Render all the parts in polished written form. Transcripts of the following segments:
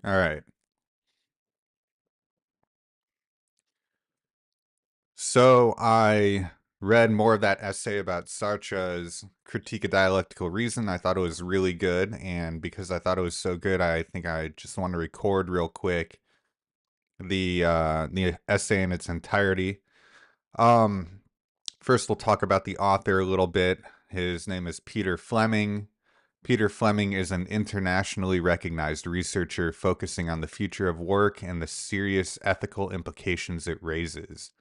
All right. So I read more of that essay about Sartre's Critique of Dialectical Reason. I thought it was really good, and because I thought it was so good, I think I just want to record real quick the essay in its entirety. Um, First, we'll talk about the author a little bit. His name is Peter Fleming. Peter Fleming is an internationally recognized researcher focusing on the future of work and the serious ethical implications it raises.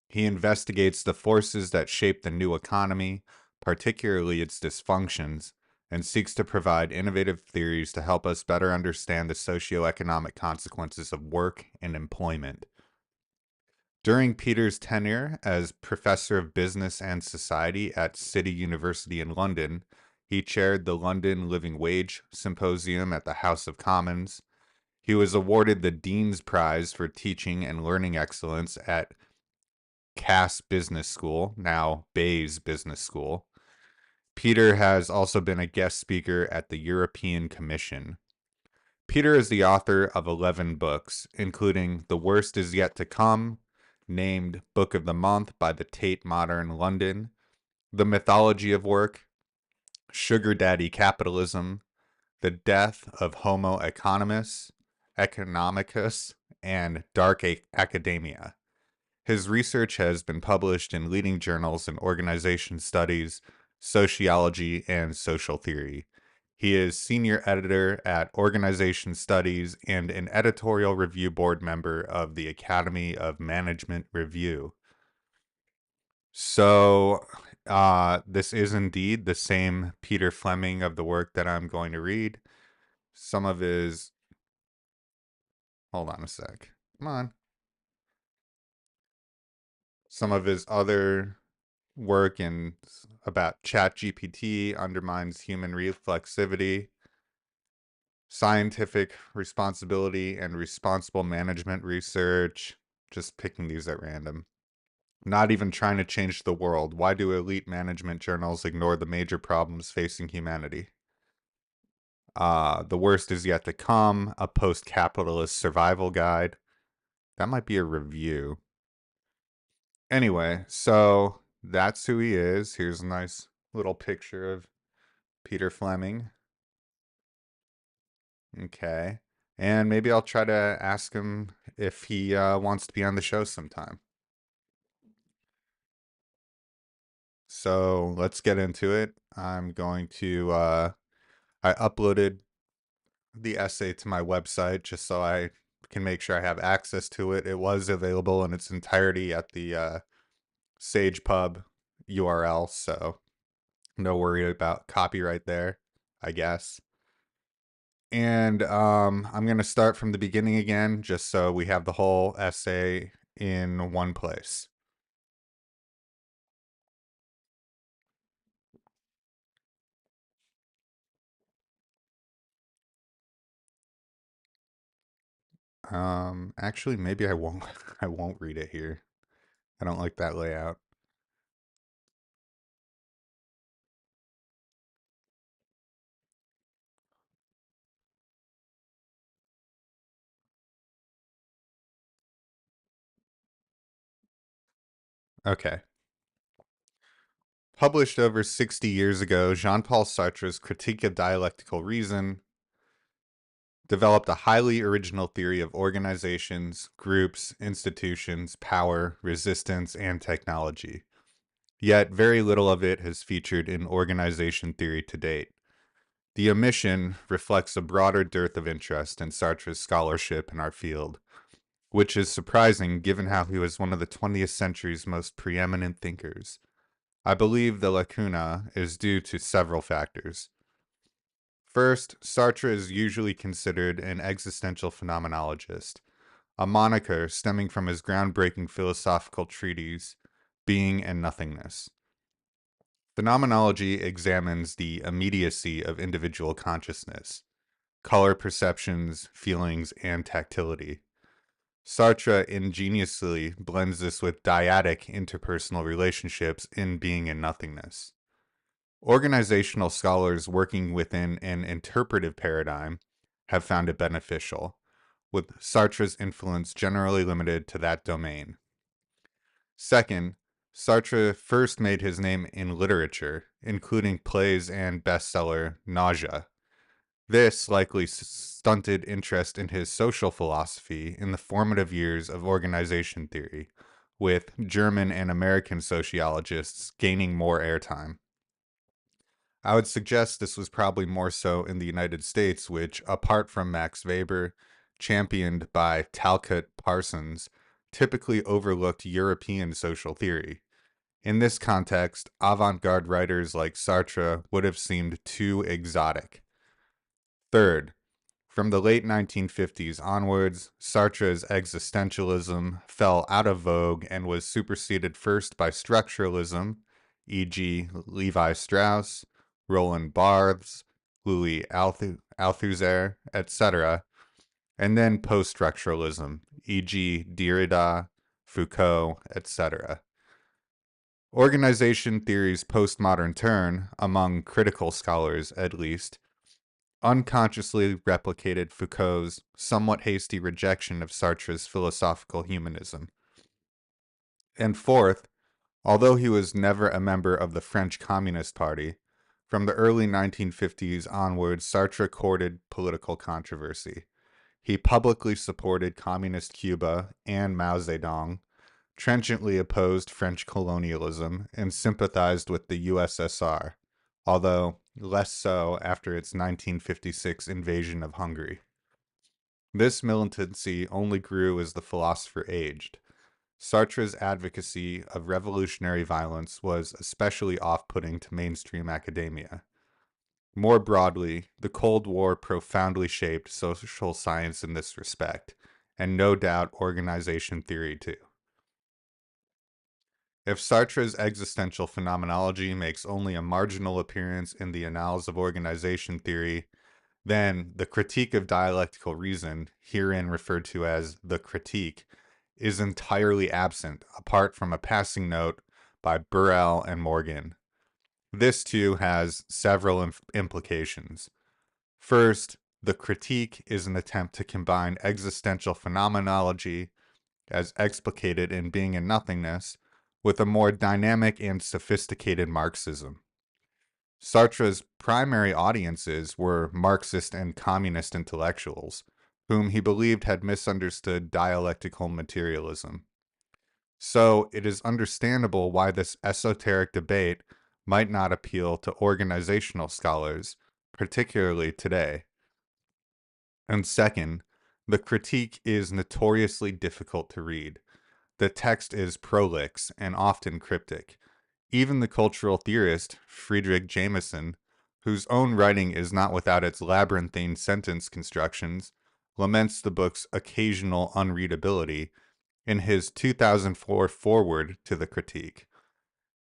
He investigates the forces that shape the new economy, particularly its dysfunctions, and seeks to provide innovative theories to help us better understand the socio-economic consequences of work and employment. During Peter's tenure as Professor of Business and Society at City University in London, he chaired the London Living Wage Symposium at the House of Commons. He was awarded the Dean's Prize for Teaching and Learning Excellence at Cass Business School, now Bayes Business School. Peter has also been a guest speaker at the European Commission. Peter is the author of 11 books, including The Worst Is Yet to Come, named Book of the Month by the Tate Modern London, The Mythology of Work, Sugar Daddy Capitalism, The Death of Homo Economicus, and Dark Academia. His research has been published in leading journals in organization studies, sociology, and social theory. He is senior editor at Organization Studies and an editorial review board member of the Academy of Management Review. So, this is indeed the same Peter Fleming of the work that I'm going to read. Some of his. Hold on a sec. Come on. Some of his other work in about ChatGPT undermines human reflexivity, scientific responsibility, and responsible management research. Just picking these at random. Not even trying to change the world. Why do elite management journals ignore the major problems facing humanity? The worst is yet to come. A post-capitalist survival guide. That might be a review. Anyway, so that's who he is. Here's a nice little picture of Peter Fleming. Okay. And maybe I'll try to ask him if he wants to be on the show sometime. So let's get into it. I uploaded the essay to my website just so I can make sure I have access to it. It was available in its entirety at the SagePub URL, so no worry about copyright there, I guess. And I'm going to start from the beginning again, just so we have the whole essay in one place. Actually, maybe I won't. I won't read it here. I don't like that layout. Okay. Published over 60 years ago, Jean-Paul Sartre's Critique of Dialectical Reason developed a highly original theory of organizations, groups, institutions, power, resistance, and technology. Yet very little of it has featured in organization theory to date. The omission reflects a broader dearth of interest in Sartre's scholarship in our field, which is surprising given how he was one of the 20th century's most preeminent thinkers. I believe the lacuna is due to several factors. First, Sartre is usually considered an existential phenomenologist, a moniker stemming from his groundbreaking philosophical treatise, Being and Nothingness. Phenomenology examines the immediacy of individual consciousness, color perceptions, feelings, and tactility. Sartre ingeniously blends this with dyadic interpersonal relationships in Being and Nothingness. Organizational scholars working within an interpretive paradigm have found it beneficial, with Sartre's influence generally limited to that domain. Second, Sartre first made his name in literature, including plays and bestseller Nausea. This likely stunted interest in his social philosophy in the formative years of organization theory, with German and American sociologists gaining more airtime. I would suggest this was probably more so in the United States, which, apart from Max Weber, championed by Talcott Parsons, typically overlooked European social theory. In this context, avant-garde writers like Sartre would have seemed too exotic. Third, from the late 1950s onwards, Sartre's existentialism fell out of vogue and was superseded first by structuralism, e.g., Levi Strauss, Roland Barthes, Louis Althusser, etc., and then post-structuralism, e.g., Derrida, Foucault, etc. Organization theory's postmodern turn, among critical scholars at least, unconsciously replicated Foucault's somewhat hasty rejection of Sartre's philosophical humanism. And fourth, although he was never a member of the French Communist Party, from the early 1950s onwards, Sartre courted political controversy. He publicly supported Communist Cuba and Mao Zedong, trenchantly opposed French colonialism, and sympathized with the USSR, although less so after its 1956 invasion of Hungary. This militancy only grew as the philosopher aged. Sartre's advocacy of revolutionary violence was especially off-putting to mainstream academia. More broadly, the Cold War profoundly shaped social science in this respect, and no doubt organization theory too. If Sartre's existential phenomenology makes only a marginal appearance in the Annals of Organization Theory, then the critique of dialectical reason, herein referred to as the critique, is entirely absent, apart from a passing note by Burrell and Morgan. This, too, has several implications. First, the critique is an attempt to combine existential phenomenology, as explicated in Being and Nothingness, with a more dynamic and sophisticated Marxism. Sartre's primary audiences were Marxist and communist intellectuals, whom he believed had misunderstood dialectical materialism. So it is understandable why this esoteric debate might not appeal to organizational scholars, particularly today. And second, the critique is notoriously difficult to read. The text is prolix and often cryptic. Even the cultural theorist, Friedrich Jameson, whose own writing is not without its labyrinthine sentence constructions, laments the book's occasional unreadability in his 2004 foreword to the critique.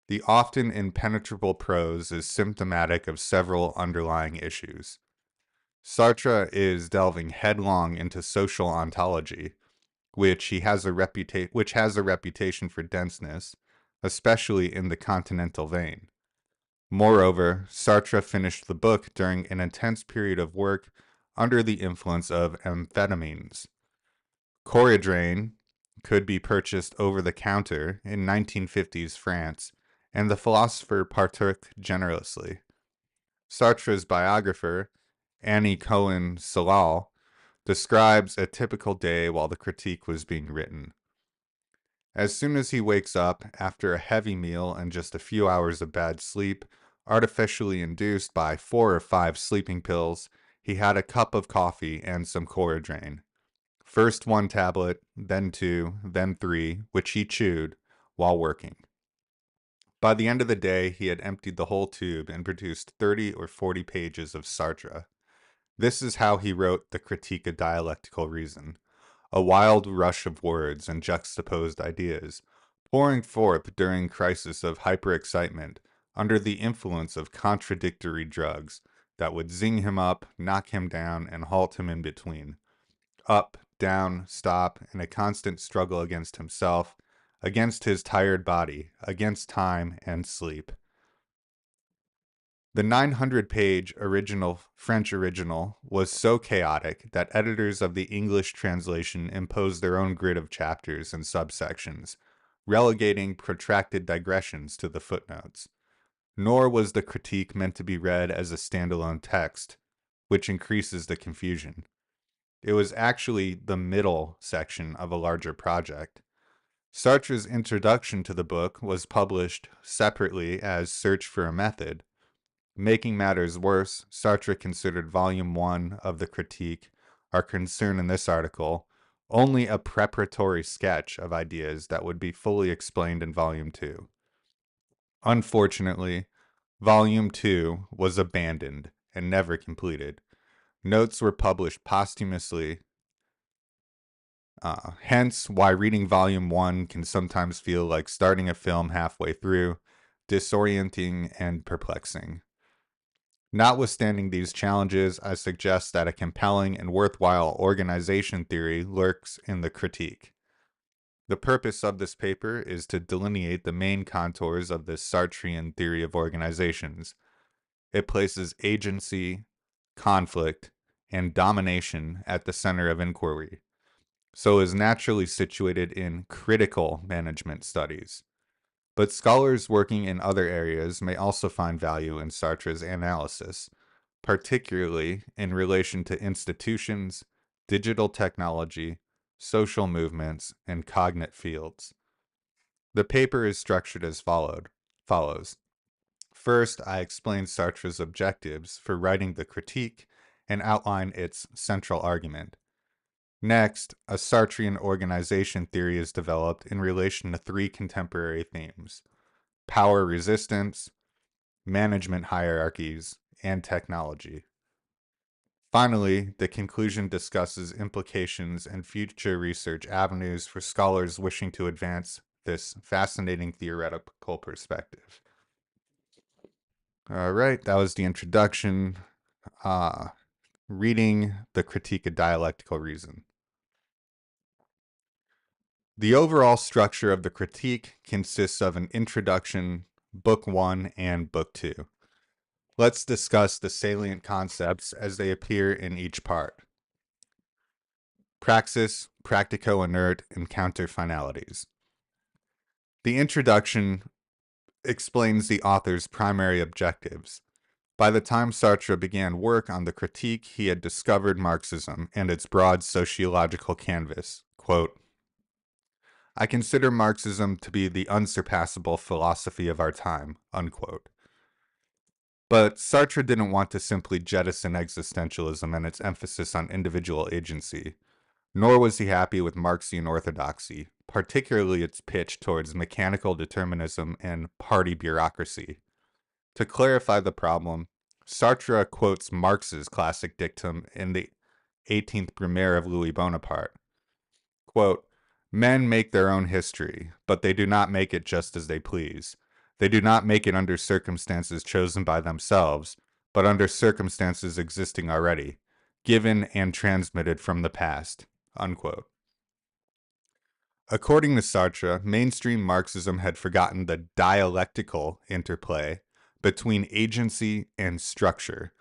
The often impenetrable prose is symptomatic of several underlying issues. Sartre is delving headlong into social ontology, which has a reputation for denseness, especially in the continental vein. Moreover, Sartre finished the book during an intense period of work under the influence of amphetamines. Coridrane could be purchased over the counter in 1950s France, and the philosopher partook generously. Sartre's biographer, Annie Cohen Salal, describes a typical day while the critique was being written. As soon as he wakes up, after a heavy meal and just a few hours of bad sleep, artificially induced by 4 or 5 sleeping pills, he had a cup of coffee and some Coridrane. First 1 tablet, then 2, then 3, which he chewed while working. By the end of the day, he had emptied the whole tube and produced 30 or 40 pages of Sartre. This is how he wrote the Critique of Dialectical Reason, a wild rush of words and juxtaposed ideas, pouring forth during crisis of hyperexcitement under the influence of contradictory drugs that would zing him up, knock him down, and halt him in between. Up, down, stop, in a constant struggle against himself, against his tired body, against time and sleep. The 900-page original French original was so chaotic that editors of the English translation imposed their own grid of chapters and subsections, relegating protracted digressions to the footnotes. Nor was the critique meant to be read as a standalone text, which increases the confusion. It was actually the middle section of a larger project. Sartre's introduction to the book was published separately as Search for a Method. Making matters worse, Sartre considered Volume 1 of the critique, our concern in this article, only a preparatory sketch of ideas that would be fully explained in Volume 2. Unfortunately, Volume 2 was abandoned and never completed. Notes were published posthumously. Hence, why reading Volume 1 can sometimes feel like starting a film halfway through, disorienting and perplexing. Notwithstanding these challenges, I suggest that a compelling and worthwhile organization theory lurks in the critique. The purpose of this paper is to delineate the main contours of this Sartrean theory of organizations. It places agency, conflict, and domination at the center of inquiry, so is naturally situated in critical management studies. But scholars working in other areas may also find value in Sartre's analysis, particularly in relation to institutions, digital technology, social movements, and cognate fields. The paper is structured as follows. First, I explain Sartre's objectives for writing the critique and outline its central argument. Next, a Sartrean organization theory is developed in relation to three contemporary themes: power resistance, management hierarchies, and technology. Finally, the conclusion discusses implications and future research avenues for scholars wishing to advance this fascinating theoretical perspective. All right, that was the introduction. Reading the Critique of Dialectical Reason. The overall structure of the critique consists of an introduction, Book 1, and Book 2. Let's discuss the salient concepts as they appear in each part. Praxis, practico-inert, and counter-finalities. The introduction explains the author's primary objectives. By the time Sartre began work on the critique, he had discovered Marxism and its broad sociological canvas. Quote, I consider Marxism to be the unsurpassable philosophy of our time, unquote. But Sartre didn't want to simply jettison existentialism and its emphasis on individual agency, nor was he happy with Marxian orthodoxy, particularly its pitch towards mechanical determinism and party bureaucracy. To clarify the problem, Sartre quotes Marx's classic dictum in the 18th Brumaire of Louis Bonaparte. Quote, men make their own history, but they do not make it just as they please. They do not make it under circumstances chosen by themselves, but under circumstances existing already, given and transmitted from the past. Unquote. According to Sartre, mainstream Marxism had forgotten the dialectical interplay between agency and structure,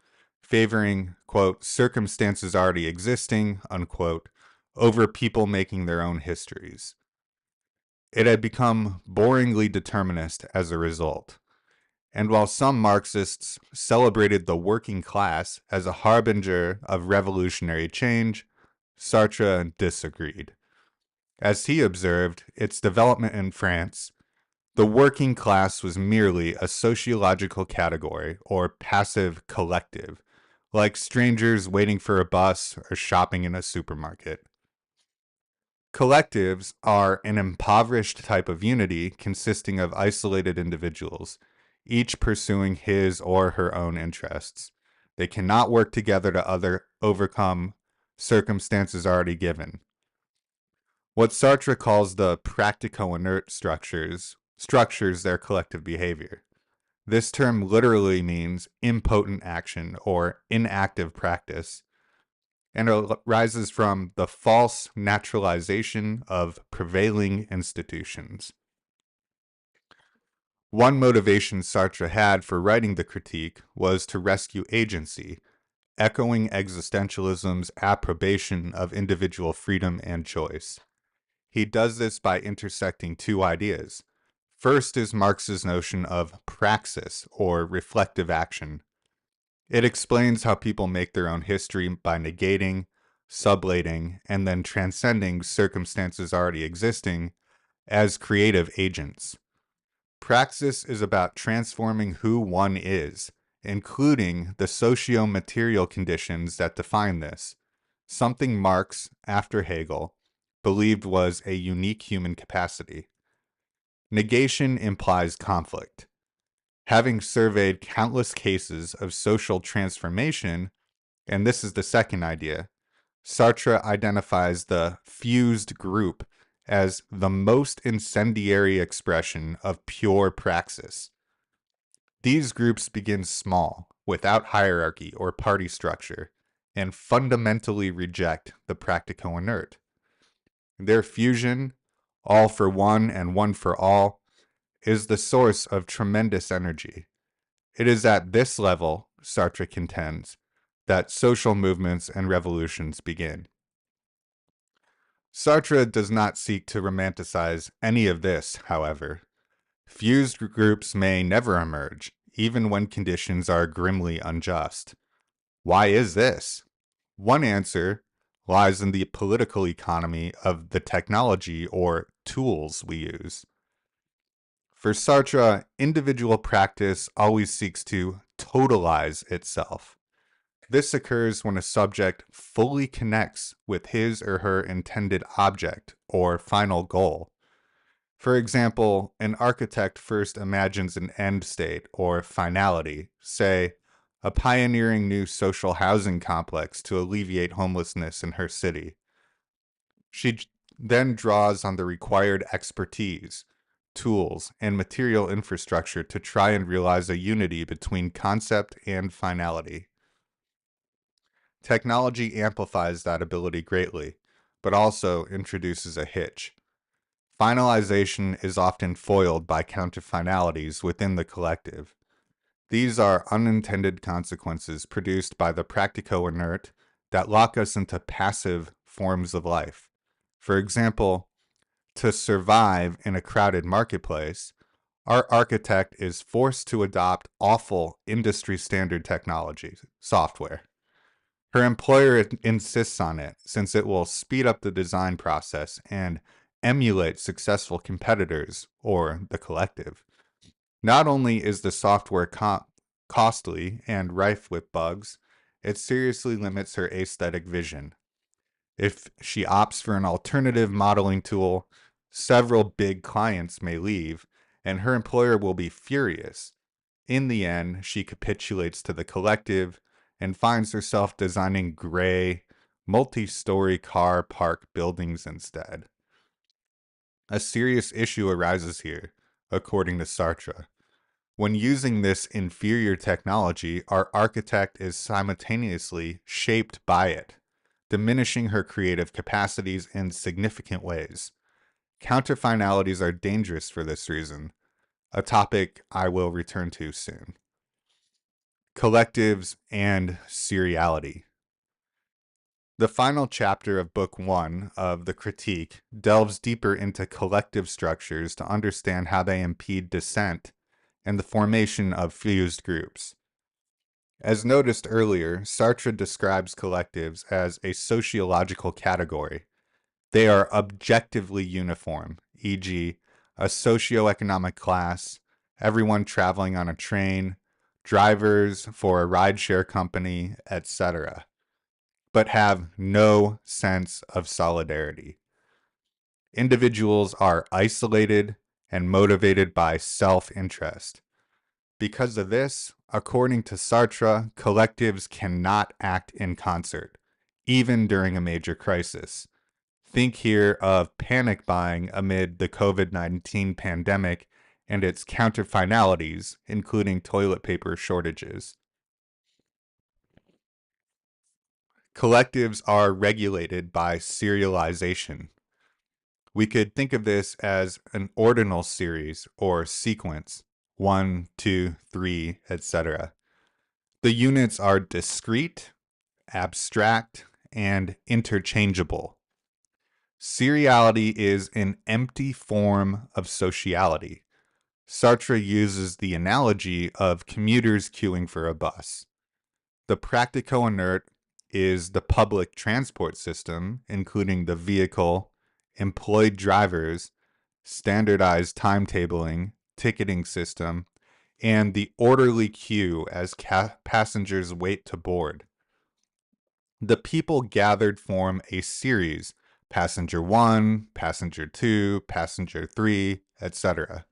favoring, quote, circumstances already existing, unquote, over people making their own histories. It had become boringly determinist as a result. And while some Marxists celebrated the working class as a harbinger of revolutionary change, Sartre disagreed. As he observed, its development in France, the working class was merely a sociological category or passive collective, like strangers waiting for a bus or shopping in a supermarket. Collectives are an impoverished type of unity consisting of isolated individuals, each pursuing his or her own interests. They cannot work together to overcome circumstances already given. What Sartre calls the practico-inert structures their collective behavior. This term literally means impotent action or inactive practice, and arises from the false naturalization of prevailing institutions. One motivation Sartre had for writing the critique was to rescue agency, echoing existentialism's approbation of individual freedom and choice. He does this by intersecting two ideas. First is Marx's notion of praxis, or reflective action. It explains how people make their own history by negating, sublating, and then transcending circumstances already existing as creative agents. Praxis is about transforming who one is, including the socio-material conditions that define this, something Marx, after Hegel, believed was a unique human capacity. Negation implies conflict. Having surveyed countless cases of social transformation, and this is the second idea, Sartre identifies the fused group as the most incendiary expression of pure praxis. These groups begin small, without hierarchy or party structure, and fundamentally reject the practical inert. Their fusion, all for one and one for all, is the source of tremendous energy. It is at this level, Sartre contends, that social movements and revolutions begin. Sartre does not seek to romanticize any of this, however. Fused groups may never emerge, even when conditions are grimly unjust. Why is this? One answer lies in the political economy of the technology or tools we use. For Sartre, individual practice always seeks to totalize itself. This occurs when a subject fully connects with his or her intended object or final goal. For example, an architect first imagines an end state or finality, say, a pioneering new social housing complex to alleviate homelessness in her city. She then draws on the required expertise, tools, and material infrastructure to try and realize a unity between concept and finality. Technology amplifies that ability greatly, but also introduces a hitch. Finalization is often foiled by counterfinalities within the collective. These are unintended consequences produced by the practico-inert that lock us into passive forms of life. For example, to survive in a crowded marketplace, our architect is forced to adopt awful industry-standard technology, software. Her employer insists on it since it will speed up the design process and emulate successful competitors or the collective. Not only is the software costly and rife with bugs, it seriously limits her aesthetic vision. If she opts for an alternative modeling tool, several big clients may leave, and her employer will be furious. In the end, she capitulates to the collective and finds herself designing gray, multi-story car park buildings instead. A serious issue arises here, according to Sartre. When using this inferior technology, our architect is simultaneously shaped by it, diminishing her creative capacities in significant ways. Counterfinalities are dangerous for this reason, a topic I will return to soon. Collectives and seriality. The final chapter of Book 1 of the Critique delves deeper into collective structures to understand how they impede dissent and the formation of fused groups. As noticed earlier, Sartre describes collectives as a sociological category. They are objectively uniform, e.g., a socio-economic class, everyone traveling on a train, drivers for a rideshare company, etc., but have no sense of solidarity. Individuals are isolated and motivated by self-interest. Because of this, according to Sartre, collectives cannot act in concert, even during a major crisis. Think here of panic buying amid the COVID-19 pandemic and its counterfinalities, including toilet paper shortages. Collectives are regulated by serialization. We could think of this as an ordinal series or sequence. 1, 2, 3, etc. The units are discrete, abstract, and interchangeable. Seriality is an empty form of sociality. Sartre uses the analogy of commuters queuing for a bus. The practico-inert is the public transport system, including the vehicle, employed drivers, standardized timetabling, ticketing system, and the orderly queue as passengers wait to board. The people gathered form a series: passenger 1, passenger 2, passenger 3, etc.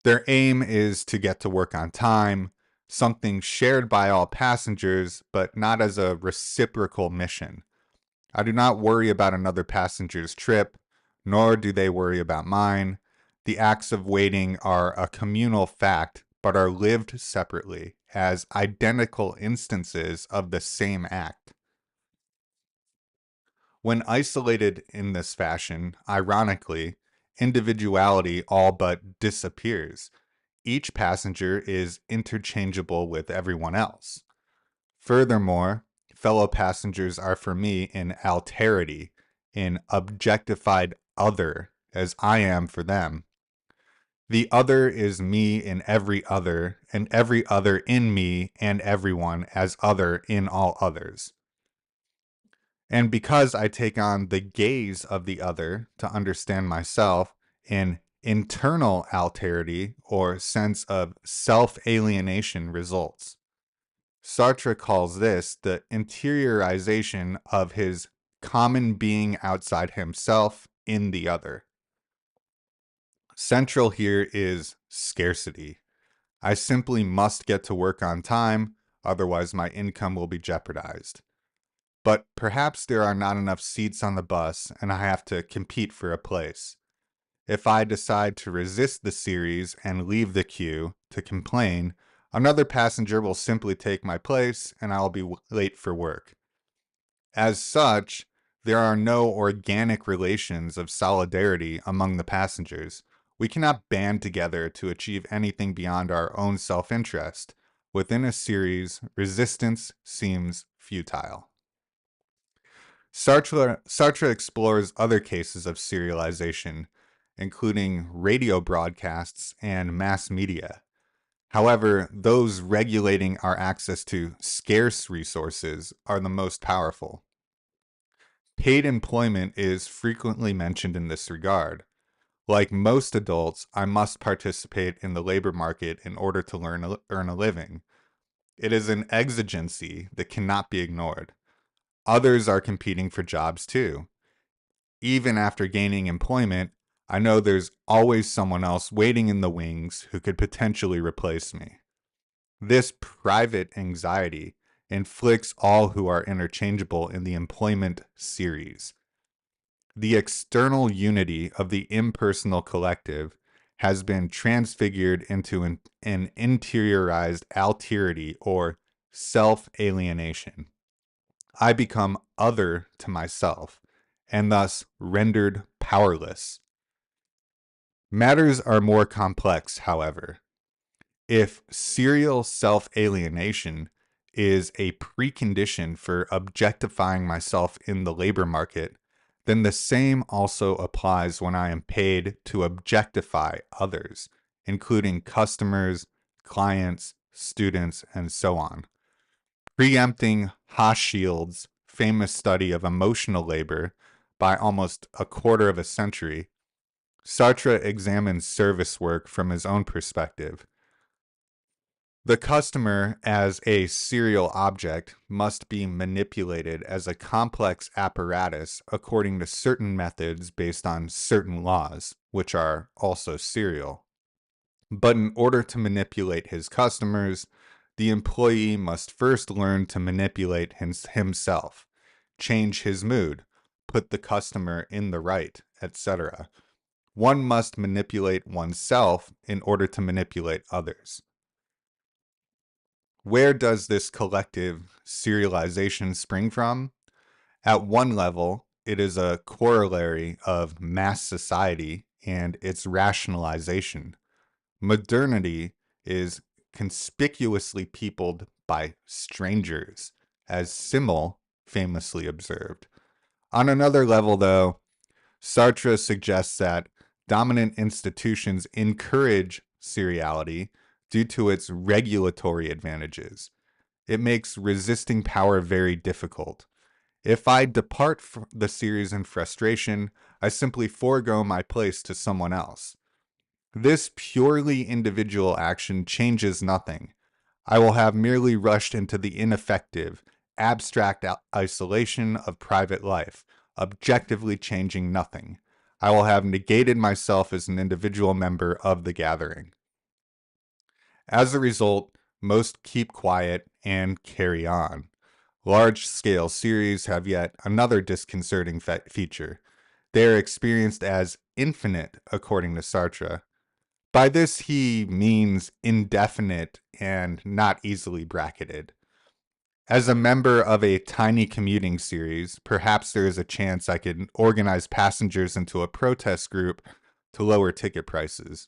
Their aim is to get to work on time, something shared by all passengers, but not as a reciprocal mission. I do not worry about another passenger's trip, nor do they worry about mine. The acts of waiting are a communal fact, but are lived separately as identical instances of the same act. When isolated in this fashion, ironically, individuality all but disappears. Each passenger is interchangeable with everyone else. Furthermore, fellow passengers are for me in alterity, in objectified other, as I am for them. The other is me in every other, and every other in me and everyone as other in all others. And because I take on the gaze of the other to understand myself, an internal alterity or sense of self-alienation results. Sartre calls this the interiorization of his common being outside himself in the other. Central here is scarcity. I simply must get to work on time, otherwise my income will be jeopardized. But perhaps there are not enough seats on the bus and I have to compete for a place. If I decide to resist the series and leave the queue to complain, another passenger will simply take my place and I'll be late for work. As such, there are no organic relations of solidarity among the passengers. We cannot band together to achieve anything beyond our own self-interest. Within a series, resistance seems futile. Sartre explores other cases of serialization, including radio broadcasts and mass media. However, those regulating our access to scarce resources are the most powerful. Paid employment is frequently mentioned in this regard. Like most adults, I must participate in the labor market in order to earn a living. It is an exigency that cannot be ignored. Others are competing for jobs too. Even after gaining employment, I know there's always someone else waiting in the wings who could potentially replace me. This private anxiety inflicts all who are interchangeable in the employment series. The external unity of the impersonal collective has been transfigured into an interiorized alterity or self-alienation. I become other to myself, and thus rendered powerless. Matters are more complex, however. If serial self-alienation is a precondition for objectifying myself in the labor market, then the same also applies when I am paid to objectify others, including customers, clients, students, and so on. Preempting Hochschild's famous study of emotional labor by almost a quarter of a century, Sartre examines service work from his own perspective. The customer, as a serial object, must be manipulated as a complex apparatus according to certain methods based on certain laws, which are also serial. But in order to manipulate his customers, the employee must first learn to manipulate himself, change his mood, put the customer in the right, etc. One must manipulate oneself in order to manipulate others. Where does this collective serialization spring from? At one level, it is a corollary of mass society and its rationalization. Modernity is conspicuously peopled by strangers, as Simmel famously observed. On another level, though, Sartre suggests that dominant institutions encourage seriality due to its regulatory advantages. It makes resisting power very difficult. If I depart from the series in frustration, I simply forego my place to someone else. This purely individual action changes nothing. I will have merely rushed into the ineffective, abstract isolation of private life, objectively changing nothing. I will have negated myself as an individual member of the gathering. As a result, most keep quiet and carry on. Large-scale series have yet another disconcerting feature. They are experienced as infinite, according to Sartre. By this, he means indefinite and not easily bracketed. As a member of a tiny commuting series, perhaps there is a chance I could organize passengers into a protest group to lower ticket prices.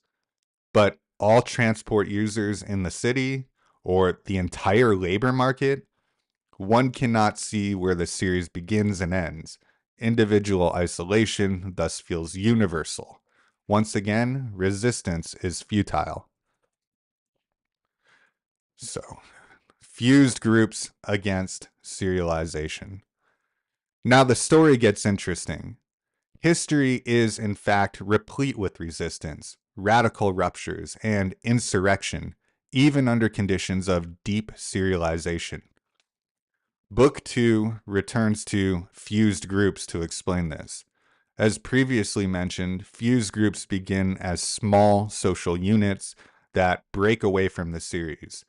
But all transport users in the city, or the entire labor market, one cannot see where the series begins and ends. Individual isolation thus feels universal. Once again, resistance is futile. So, fused groups against serialization. Now the story gets interesting. History is, in fact, replete with resistance, radical ruptures, and insurrection, even under conditions of deep serialization. Book 2 returns to fused groups to explain this. As previously mentioned, fused groups begin as small social units that break away from the series.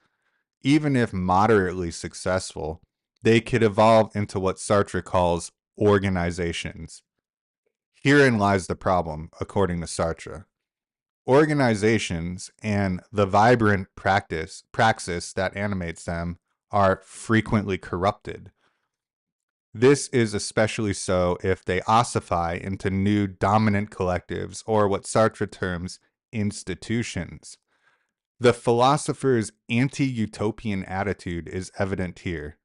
Even if moderately successful, they could evolve into what Sartre calls organizations. Herein lies the problem, according to Sartre. Organizations and the vibrant praxis that animates them are frequently corrupted. This is especially so if they ossify into new dominant collectives, or what Sartre terms institutions. The philosopher's anti-utopian attitude is evident here.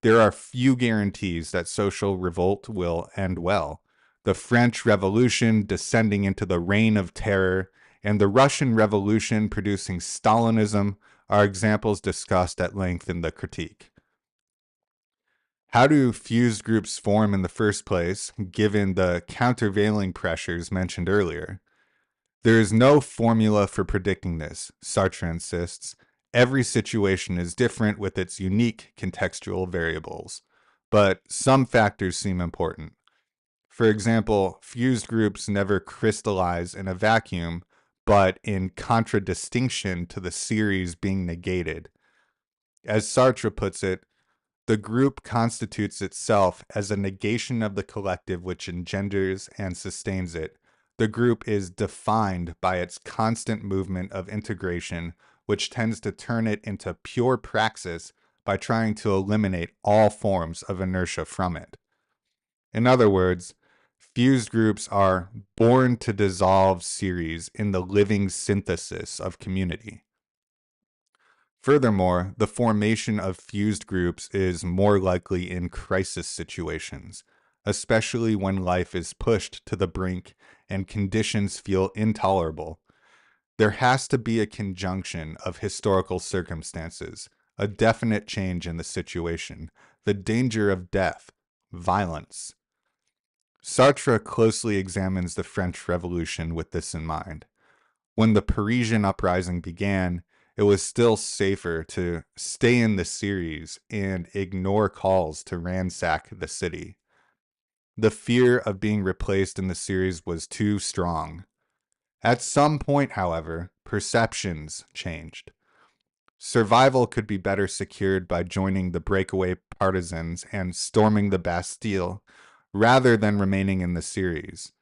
There are few guarantees that social revolt will end well. The French Revolution descending into the reign of terror and the Russian Revolution producing Stalinism are examples discussed at length in the critique. How do fused groups form in the first place, given the countervailing pressures mentioned earlier? There is no formula for predicting this, Sartre insists. Every situation is different with its unique contextual variables, but some factors seem important. For example, fused groups never crystallize in a vacuum, but in contradistinction to the series being negated. As Sartre puts it, the group constitutes itself as a negation of the collective which engenders and sustains it. The group is defined by its constant movement of integration, which tends to turn it into pure praxis by trying to eliminate all forms of inertia from it. In other words, fused groups are born to dissolve series in the living synthesis of community. Furthermore, the formation of fused groups is more likely in crisis situations, especially when life is pushed to the brink and conditions feel intolerable. There has to be a conjunction of historical circumstances, a definite change in the situation, the danger of death, violence. Sartre closely examines the French Revolution with this in mind. When the Parisian uprising began, it was still safer to stay in the series and ignore calls to ransack the city. The fear of being replaced in the series was too strong. At some point, however, perceptions changed. Survival could be better secured by joining the breakaway partisans and storming the Bastille, rather than remaining in the series.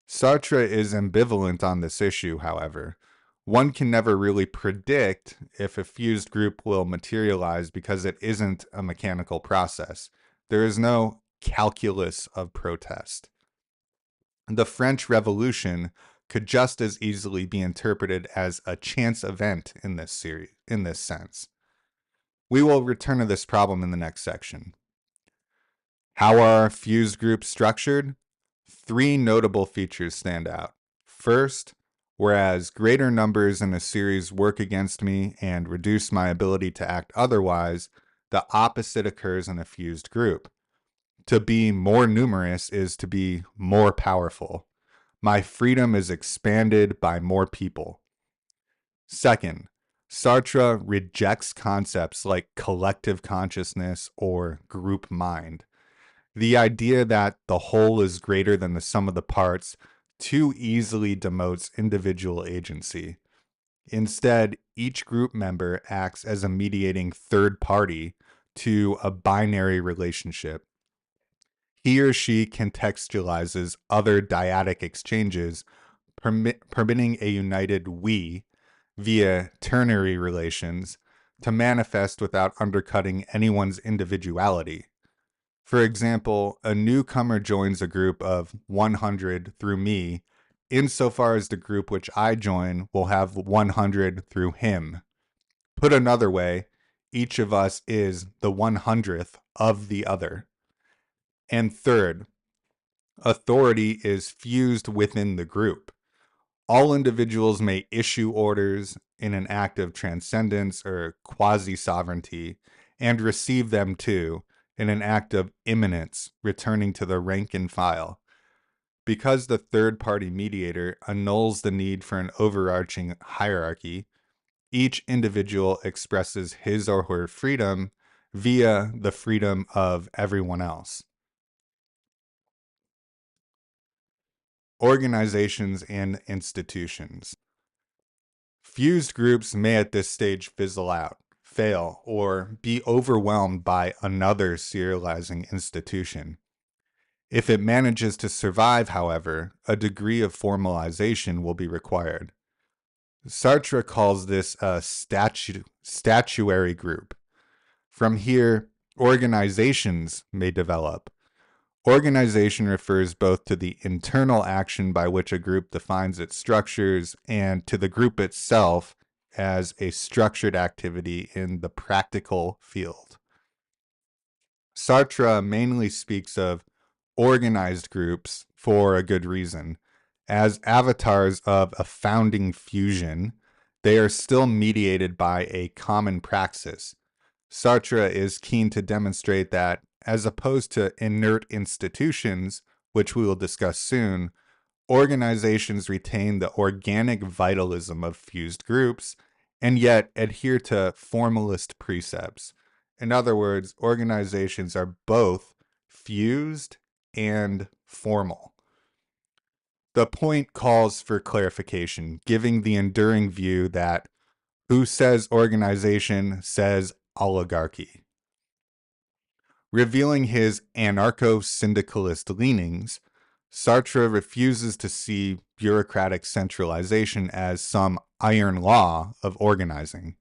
Sartre is ambivalent on this issue, however. One can never really predict if a fused group will materialize because it isn't a mechanical process. There is no calculus of protest. The French Revolution could just as easily be interpreted as a chance event in this sense. We will return to this problem in the next section. How are fused groups structured? 3 notable features stand out. First, whereas greater numbers in a series work against me and reduce my ability to act otherwise, the opposite occurs in a fused group. To be more numerous is to be more powerful. My freedom is expanded by more people. Second, Sartre rejects concepts like collective consciousness or group mind. The idea that the whole is greater than the sum of the parts too easily demotes individual agency. Instead, each group member acts as a mediating third party to a binary relationship. He or she contextualizes other dyadic exchanges, permitting a united we via ternary relations to manifest without undercutting anyone's individuality. For example, a newcomer joins a group of 100 through me, insofar as the group which I join will have 100 through him. Put another way, each of us is the 100th of the other. And third, authority is fused within the group. All individuals may issue orders in an act of transcendence or quasi-sovereignty, and receive them too in an act of immanence, returning to the rank and file. Because the third-party mediator annuls the need for an overarching hierarchy, each individual expresses his or her freedom via the freedom of everyone else. Organizations and institutions. Fused groups may at this stage fizzle out, fail, or be overwhelmed by another serializing institution. If it manages to survive, however, a degree of formalization will be required. Sartre calls this a statuary group. From here, organizations may develop. Organization refers both to the internal action by which a group defines its structures and to the group itself as a structured activity in the practical field. Sartre mainly speaks of organized groups for a good reason. As avatars of a founding fusion, they are still mediated by a common praxis. Sartre is keen to demonstrate that, as opposed to inert institutions, which we will discuss soon, organizations retain the organic vitalism of fused groups and yet adhere to formalist precepts. In other words, organizations are both fused and formal. The point calls for clarification, giving the enduring view that who says organization says oligarchy. Revealing his anarcho-syndicalist leanings, Sartre refuses to see bureaucratic centralization as some iron law of organizing.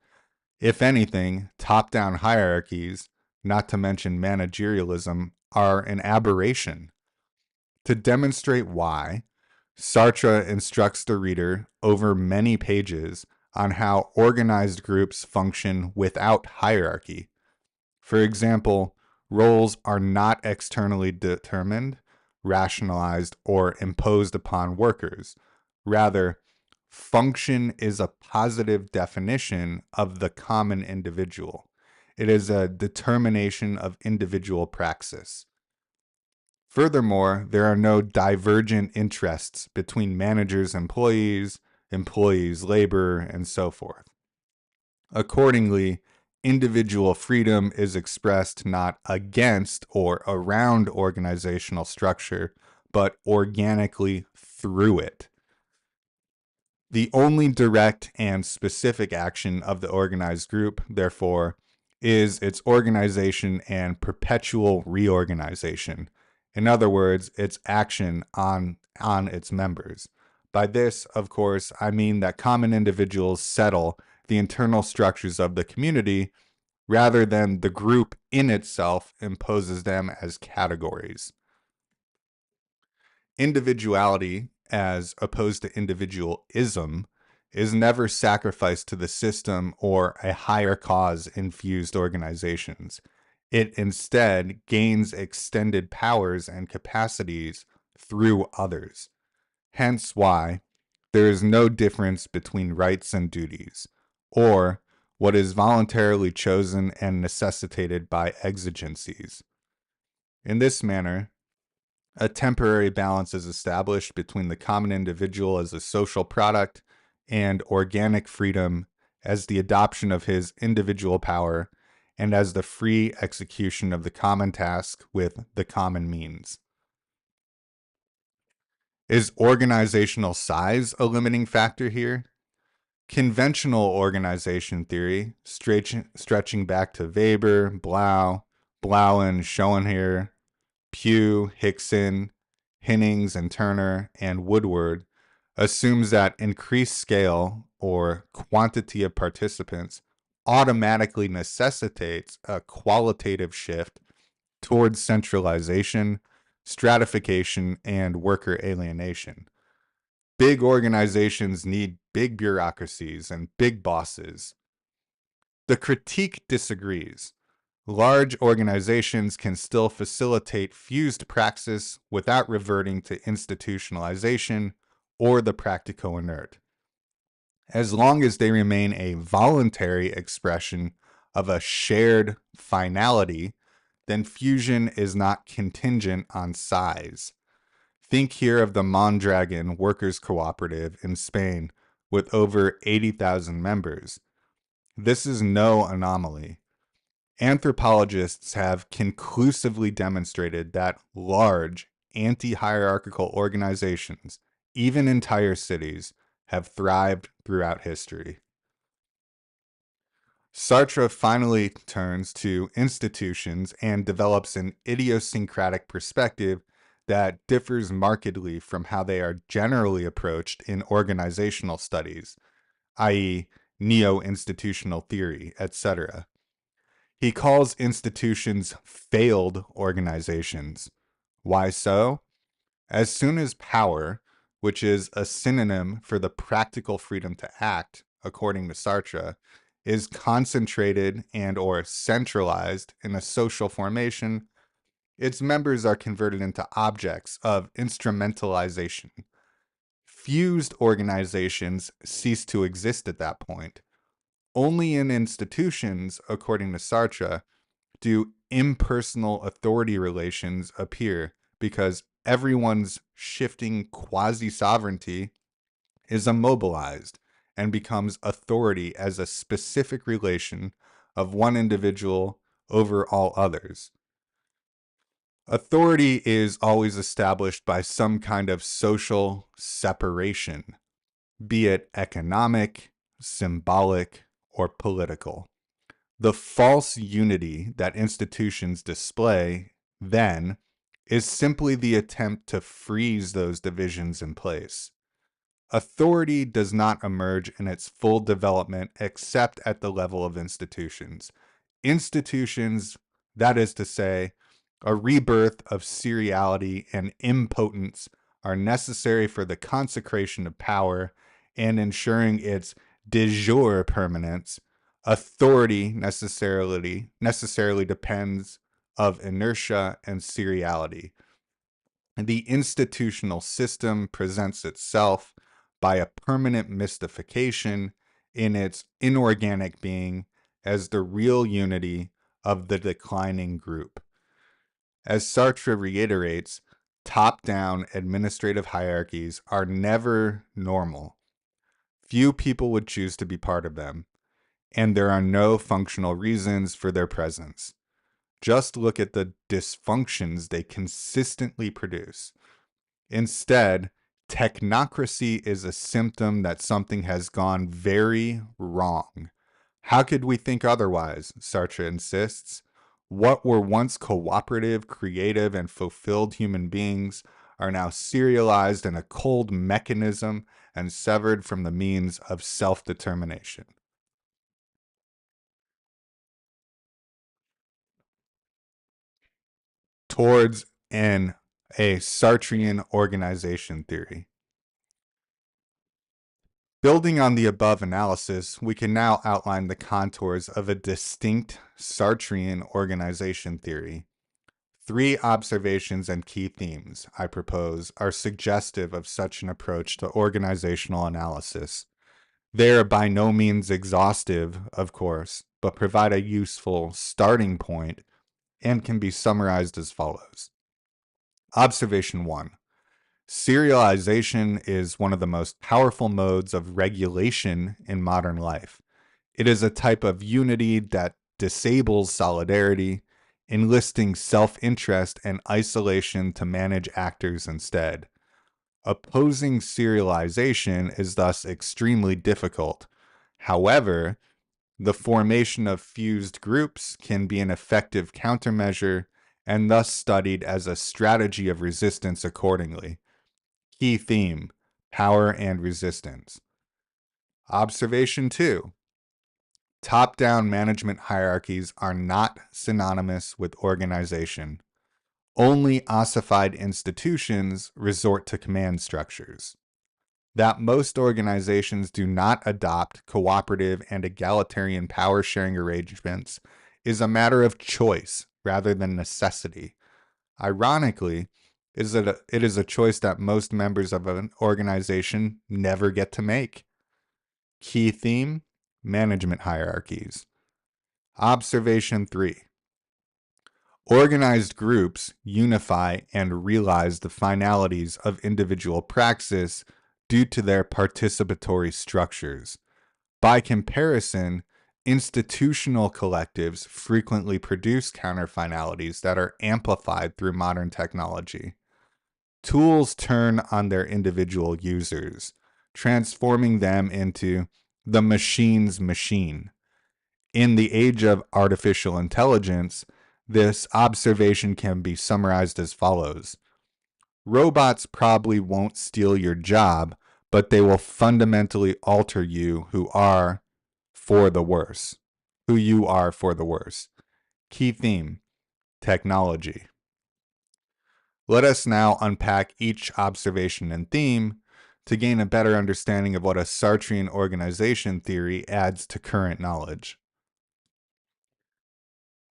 If anything, top-down hierarchies, not to mention managerialism, are an aberration. To demonstrate why, Sartre instructs the reader over many pages on how organized groups function without hierarchy. For example, roles are not externally determined, rationalized, or imposed upon workers. Rather, function is a positive definition of the common individual. It is a determination of individual praxis. Furthermore, there are no divergent interests between managers, employees, labor, and so forth. Accordingly, individual freedom is expressed not against or around organizational structure, but organically through it. The only direct and specific action of the organized group, therefore, is its organization and perpetual reorganization. In other words, its action on its members. By this, of course, I mean that common individuals settle the internal structures of the community rather than the group in itself imposes them as categories. Individuality as opposed to individualism, is never sacrificed to the system or a higher cause infused organizations. It instead gains extended powers and capacities through others. Hence why there is no difference between rights and duties, or what is voluntarily chosen and necessitated by exigencies. In this manner, a temporary balance is established between the common individual as a social product and organic freedom as the adoption of his individual power and as the free execution of the common task with the common means. Is organizational size a limiting factor here? Conventional organization theory, stretching back to Weber, Blau, Blauen, Schoenherr, Pugh, Hickson, Hinnings and Turner, and Woodward, assumes that increased scale or quantity of participants automatically necessitates a qualitative shift towards centralization, stratification, and worker alienation. Big organizations need big bureaucracies and big bosses. The critique disagrees. Large organizations can still facilitate fused praxis without reverting to institutionalization or the practico inert. As long as they remain a voluntary expression of a shared finality, then fusion is not contingent on size. Think here of the Mondragon Workers' Cooperative in Spain with over 80,000 members. This is no anomaly. Anthropologists have conclusively demonstrated that large, anti-hierarchical organizations, even entire cities, have thrived throughout history. Sartre finally turns to institutions and develops an idiosyncratic perspective that differs markedly from how they are generally approached in organizational studies, i.e., neo-institutional theory, etc. He calls institutions failed organizations. Why so? As soon as power, which is a synonym for the practical freedom to act, according to Sartre, is concentrated and or centralized in a social formation, its members are converted into objects of instrumentalization. Fused organizations cease to exist at that point. Only in institutions, according to Sartre, do impersonal authority relations appear because everyone's shifting quasi-sovereignty is immobilized and becomes authority as a specific relation of one individual over all others. Authority is always established by some kind of social separation, be it economic, symbolic, or political. The false unity that institutions display, then, is simply the attempt to freeze those divisions in place. Authority does not emerge in its full development except at the level of institutions. Institutions, that is to say, a rebirth of seriality and impotence, are necessary for the consecration of power and ensuring its de jure permanence. Authority necessarily depends of inertia and seriality. The institutional system presents itself by a permanent mystification in its inorganic being as the real unity of the declining group. As Sartre reiterates, top-down administrative hierarchies are never normal. Few people would choose to be part of them, and there are no functional reasons for their presence. Just look at the dysfunctions they consistently produce. Instead, technocracy is a symptom that something has gone very wrong. How could we think otherwise? Sartre insists. What were once cooperative, creative, and fulfilled human beings are now serialized in a cold mechanism and severed from the means of self-determination. Towards a Sartrean organization theory. Building on the above analysis, we can now outline the contours of a distinct Sartrean organization theory. 3 observations and key themes, I propose, are suggestive of such an approach to organizational analysis. They are by no means exhaustive, of course, but provide a useful starting point and can be summarized as follows. Observation 1. Serialization is one of the most powerful modes of regulation in modern life. It is a type of unity that disables solidarity, enlisting self-interest and isolation to manage actors instead. Opposing serialization is thus extremely difficult. However, the formation of fused groups can be an effective countermeasure and thus studied as a strategy of resistance accordingly. Key theme: power and resistance. Observation 2. Top-down management hierarchies are not synonymous with organization. Only ossified institutions resort to command structures. That most organizations do not adopt cooperative and egalitarian power-sharing arrangements is a matter of choice rather than necessity. Ironically, it is a choice that most members of an organization never get to make. Key theme: management hierarchies. Observation 3. Organized groups unify and realize the finalities of individual praxis due to their participatory structures. By comparison, institutional collectives frequently produce counterfinalities that are amplified through modern technology. Tools turn on their individual users, transforming them into the machine's machine. In the age of artificial intelligence, this observation can be summarized as follows. Robots probably won't steal your job, but they will fundamentally alter you who you are for the worse. Key theme: technology. Let us now unpack each observation and theme to gain a better understanding of what a Sartrean organization theory adds to current knowledge.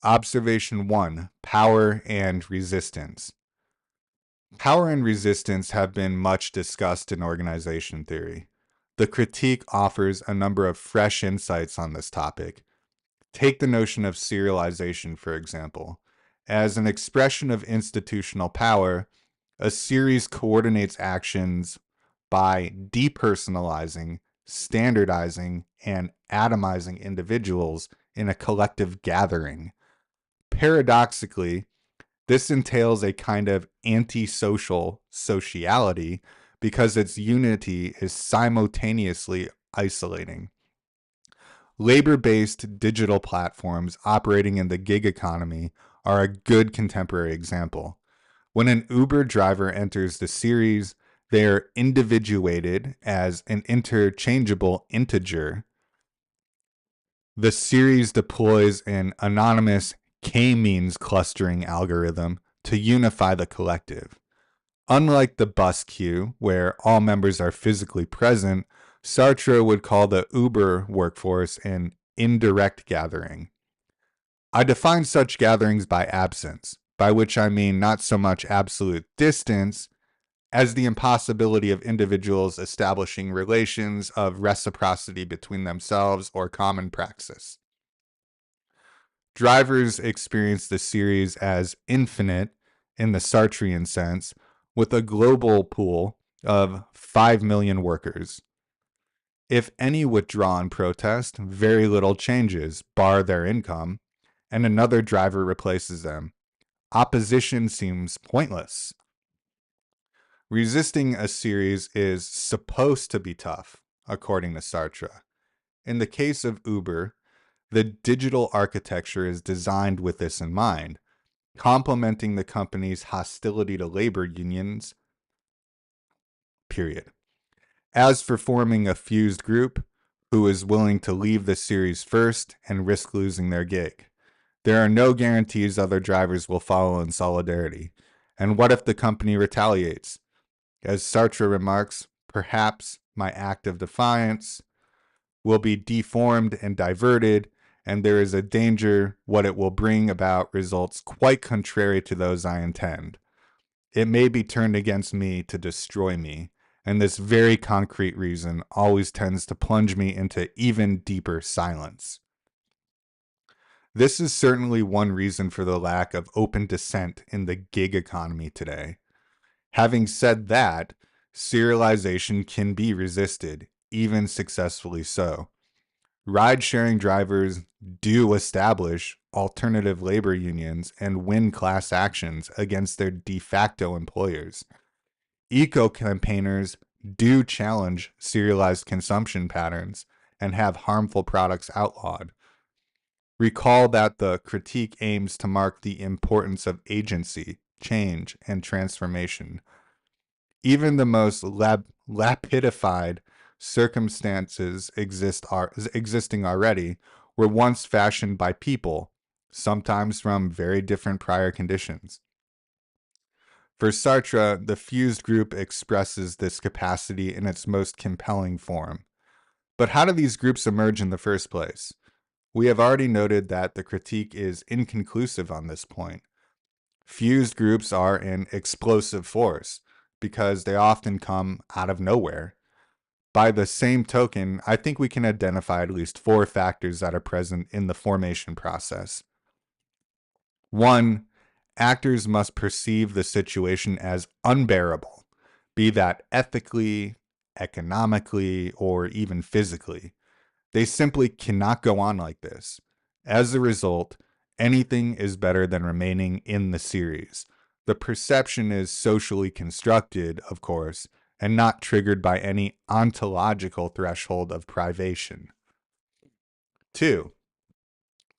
Observation 1. Power and resistance. Power and resistance have been much discussed in organization theory. The critique offers a number of fresh insights on this topic. Take the notion of serialization, for example. As an expression of institutional power, a series coordinates actions by depersonalizing, standardizing, and atomizing individuals in a collective gathering. Paradoxically, this entails a kind of antisocial sociality because its unity is simultaneously isolating. Labor-based digital platforms operating in the gig economy are a good contemporary example. When an Uber driver enters the series, they are individuated as an interchangeable integer. The series deploys an anonymous k-means clustering algorithm to unify the collective. Unlike the bus queue, where all members are physically present, Sartre would call the Uber workforce an indirect gathering. I define such gatherings by absence, by which I mean not so much absolute distance as the impossibility of individuals establishing relations of reciprocity between themselves or common praxis. Drivers experience the series as infinite in the Sartrean sense, with a global pool of 5 million workers. If any withdraw in protest, very little changes, bar their income, and another driver replaces them. Opposition seems pointless. Resisting a series is supposed to be tough, according to Sartre. In the case of Uber, the digital architecture is designed with this in mind, complementing the company's hostility to labor unions, period. As for forming a fused group, who is willing to leave the series first and risk losing their gig? There are no guarantees other drivers will follow in solidarity. And what if the company retaliates? As Sartre remarks, perhaps my act of defiance, will be deformed and diverted, and there is a danger what it will bring about results quite contrary to those I intend. It may be turned against me to destroy me, and this very concrete reason always tends to plunge me into even deeper silence. This is certainly one reason for the lack of open dissent in the gig economy today. Having said that, serialization can be resisted, even successfully so. Ride-sharing drivers do establish alternative labor unions and win class actions against their de facto employers. Eco-campaigners do challenge serialized consumption patterns and have harmful products outlawed. Recall that the critique aims to mark the importance of agency, change, and transformation. Even the most lapidified circumstances existing already were once fashioned by people, sometimes from very different prior conditions. For Sartre, the fused group expresses this capacity in its most compelling form. But how do these groups emerge in the first place? We have already noted that the critique is inconclusive on this point. Fused groups are an explosive force because they often come out of nowhere. By the same token, I think we can identify at least 4 factors that are present in the formation process. 1. Actors must perceive the situation as unbearable, be that ethically, economically, or even physically. They simply cannot go on like this. As a result, anything is better than remaining in the series. The perception is socially constructed, of course, and not triggered by any ontological threshold of privation. 2.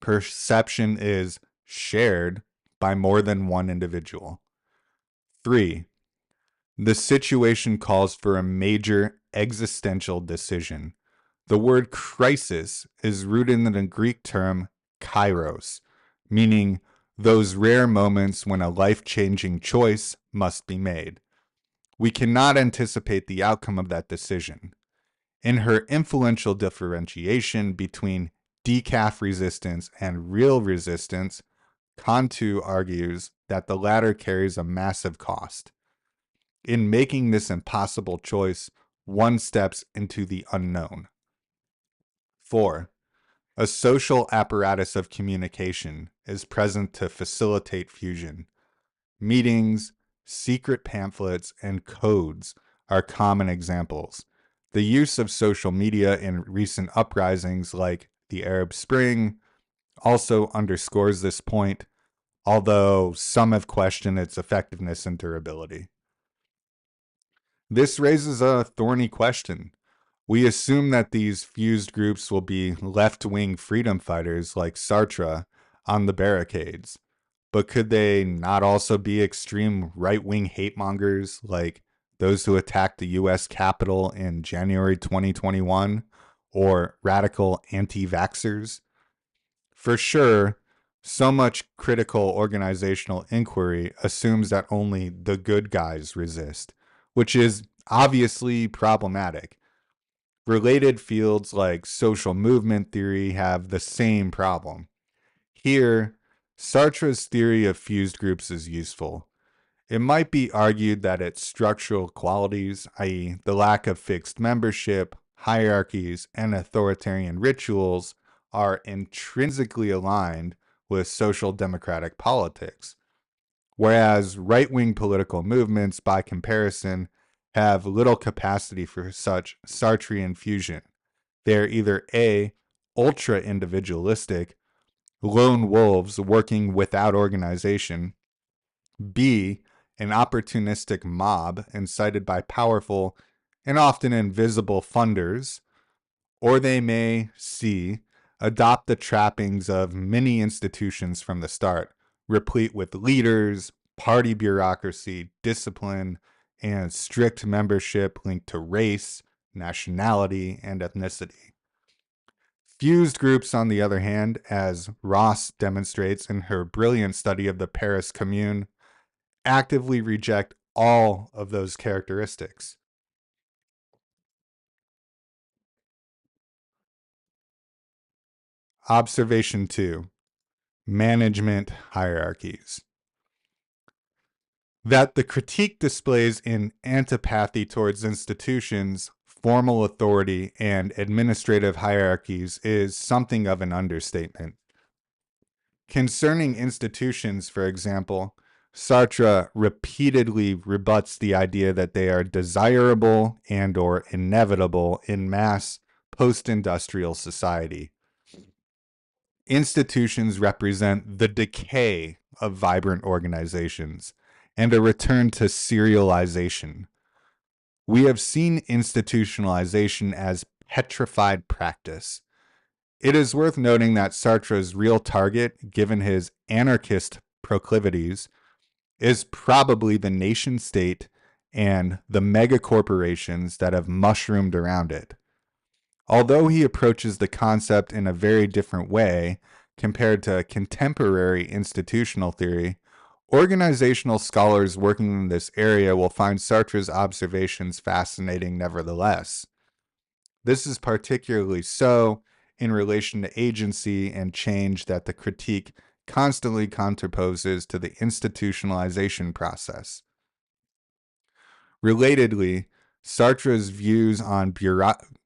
Perception is shared by more than one individual. 3. The situation calls for a major existential decision. The word crisis is rooted in the Greek term kairos, meaning those rare moments when a life-changing choice must be made. We cannot anticipate the outcome of that decision. In her influential differentiation between decaf resistance and real resistance, Cantu argues that the latter carries a massive cost. In making this impossible choice, one steps into the unknown. 4. A social apparatus of communication is present to facilitate fusion. Meetings, secret pamphlets, and codes are common examples. The use of social media in recent uprisings like the Arab Spring also underscores this point, although some have questioned its effectiveness and durability. This raises a thorny question. We assume that these fused groups will be left-wing freedom fighters like Sartre on the barricades, but could they not also be extreme right-wing hate mongers like those who attacked the U.S. Capitol in January 2021, or radical anti-vaxxers? For sure, so much critical organizational inquiry assumes that only the good guys resist, which is obviously problematic. Related fields like social movement theory have the same problem. Here, Sartre's theory of fused groups is useful. It might be argued that its structural qualities, i.e., the lack of fixed membership, hierarchies, and authoritarian rituals, are intrinsically aligned with social democratic politics, whereas right-wing political movements, by comparison, have little capacity for such Sartrean fusion. They are either A, ultra-individualistic, lone wolves working without organization, B, an opportunistic mob incited by powerful and often invisible funders, or they may, C, adopt the trappings of many institutions from the start, replete with leaders, party bureaucracy, discipline, and strict membership linked to race, nationality, and ethnicity. Fused groups, on the other hand, as Ross demonstrates in her brilliant study of the Paris Commune, actively reject all of those characteristics. Observation 2. Management hierarchies. That the critique displays in antipathy towards institutions, formal authority, and administrative hierarchies is something of an understatement. Concerning institutions, for example, Sartre repeatedly rebuts the idea that they are desirable and or inevitable in mass post-industrial society. Institutions represent the decay of vibrant organizations and a return to serialization. We have seen institutionalization as petrified practice. It is worth noting that Sartre's real target, given his anarchist proclivities, is probably the nation state and the megacorporations that have mushroomed around it. Although he approaches the concept in a very different way compared to contemporary institutional theory, organizational scholars working in this area will find Sartre's observations fascinating nevertheless. This is particularly so in relation to agency and change that the critique constantly contraposes to the institutionalization process. Relatedly, Sartre's views on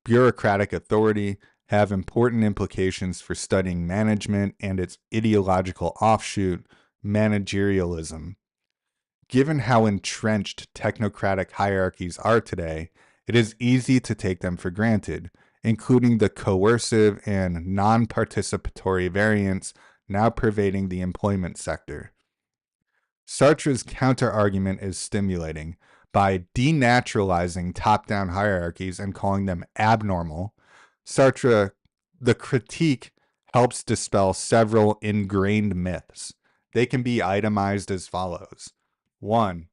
bureaucratic authority have important implications for studying management and its ideological offshoot, managerialism. Given how entrenched technocratic hierarchies are today, it is easy to take them for granted, including the coercive and non-participatory variants now pervading the employment sector. Sartre's counter-argument is stimulating. By denaturalizing top-down hierarchies and calling them abnormal, Sartre, the critique, helps dispel several ingrained myths. They can be itemized as follows. 1.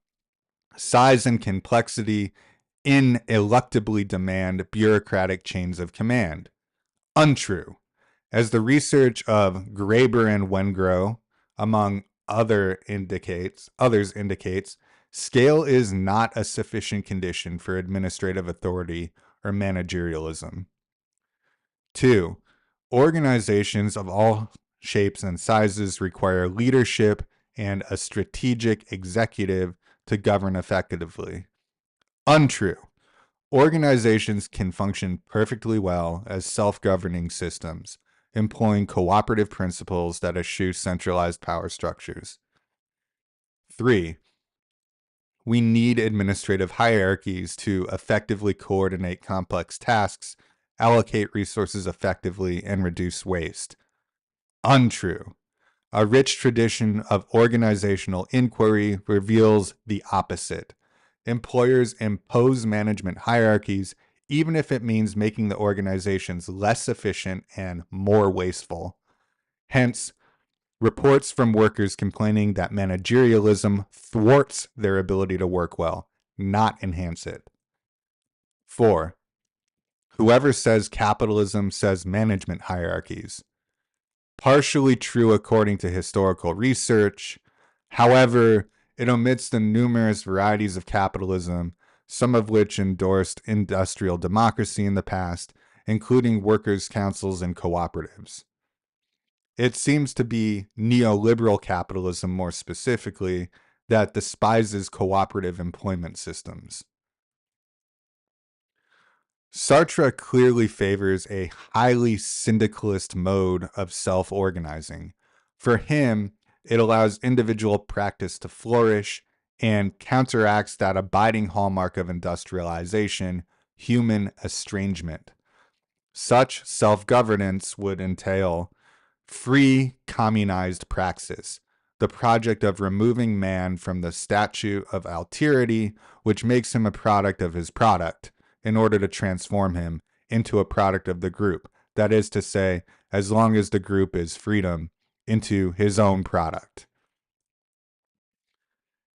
Size and complexity ineluctably demand bureaucratic chains of command. Untrue. As the research of Graeber and Wengrow, among others indicates, scale is not a sufficient condition for administrative authority or managerialism. 2. Organizations of all shapes and sizes require leadership and a strategic executive to govern effectively. Untrue. Organizations can function perfectly well as self-governing systems, employing cooperative principles that eschew centralized power structures. 3. We need administrative hierarchies to effectively coordinate complex tasks, allocate resources effectively, and reduce waste. Untrue. A rich tradition of organizational inquiry reveals the opposite. Employers impose management hierarchies, even if it means making the organizations less efficient and more wasteful. Hence, reports from workers complaining that managerialism thwarts their ability to work well, not enhance it. 4. Whoever says capitalism says management hierarchies. Partially true according to historical research. However, it omits the numerous varieties of capitalism, some of which endorsed industrial democracy in the past, including workers' councils and cooperatives. It seems to be neoliberal capitalism, more specifically, that despises cooperative employment systems. Sartre clearly favors a highly syndicalist mode of self-organizing. For him, it allows individual practice to flourish and counteracts that abiding hallmark of industrialization, human estrangement. Such self-governance would entail free communized praxis, the project of removing man from the statue of alterity, which makes him a product of his product, in order to transform him into a product of the group. That is to say, as long as the group is freedom, into his own product.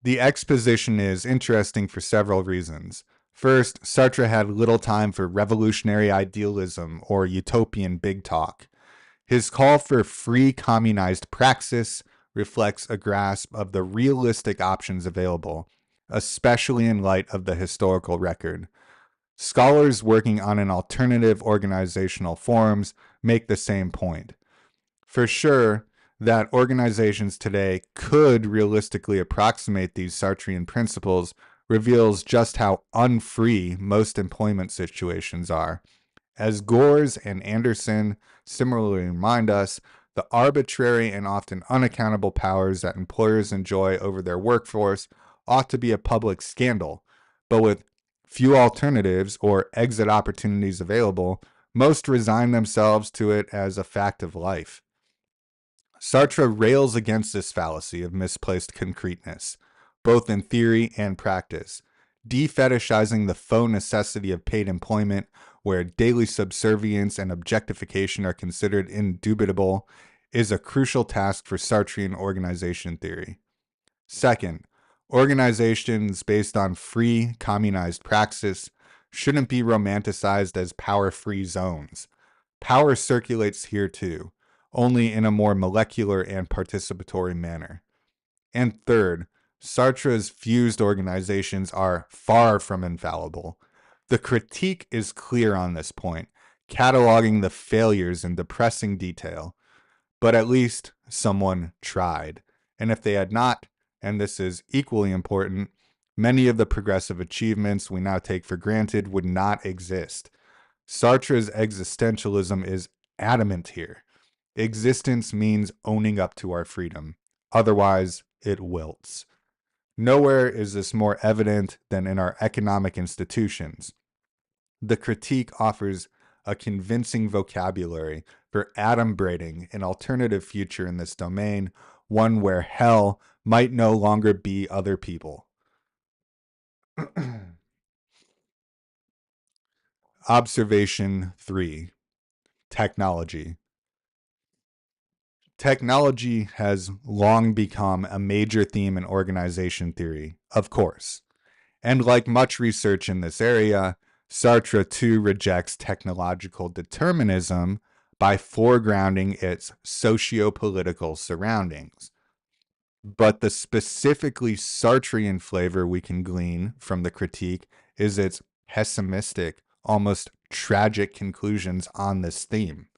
The exposition is interesting for several reasons. First, Sartre had little time for revolutionary idealism or utopian big talk. His call for free communized praxis reflects a grasp of the realistic options available, especially in light of the historical record. Scholars working on an alternative organizational forms make the same point. For sure, that organizations today could realistically approximate these Sartrean principles reveals just how unfree most employment situations are. As Gores and Anderson similarly remind us, the arbitrary and often unaccountable powers that employers enjoy over their workforce ought to be a public scandal. But with few alternatives or exit opportunities available, most resign themselves to it as a fact of life. Sartre rails against this fallacy of misplaced concreteness, both in theory and practice, defetishizing the faux necessity of paid employment where daily subservience and objectification are considered indubitable is a crucial task for Sartrean organization theory. Second, organizations based on free communized praxis shouldn't be romanticized as power-free zones. Power circulates here too, only in a more molecular and participatory manner. And third, Sartre's fused organizations are far from infallible. The critique is clear on this point, cataloging the failures in depressing detail. But at least someone tried. And if they had not, and this is equally important, many of the progressive achievements we now take for granted would not exist. Sartre's existentialism is adamant here. Existence means owning up to our freedom. Otherwise, it wilts. Nowhere is this more evident than in our economic institutions. The critique offers a convincing vocabulary for adumbrating an alternative future in this domain, one where hell might no longer be other people. Observation 3. Technology. Technology has long become a major theme in organization theory, of course. And like much research in this area, Sartre too rejects technological determinism by foregrounding its socio-political surroundings. But the specifically Sartrean flavor we can glean from the critique is its pessimistic, almost tragic conclusions on this theme.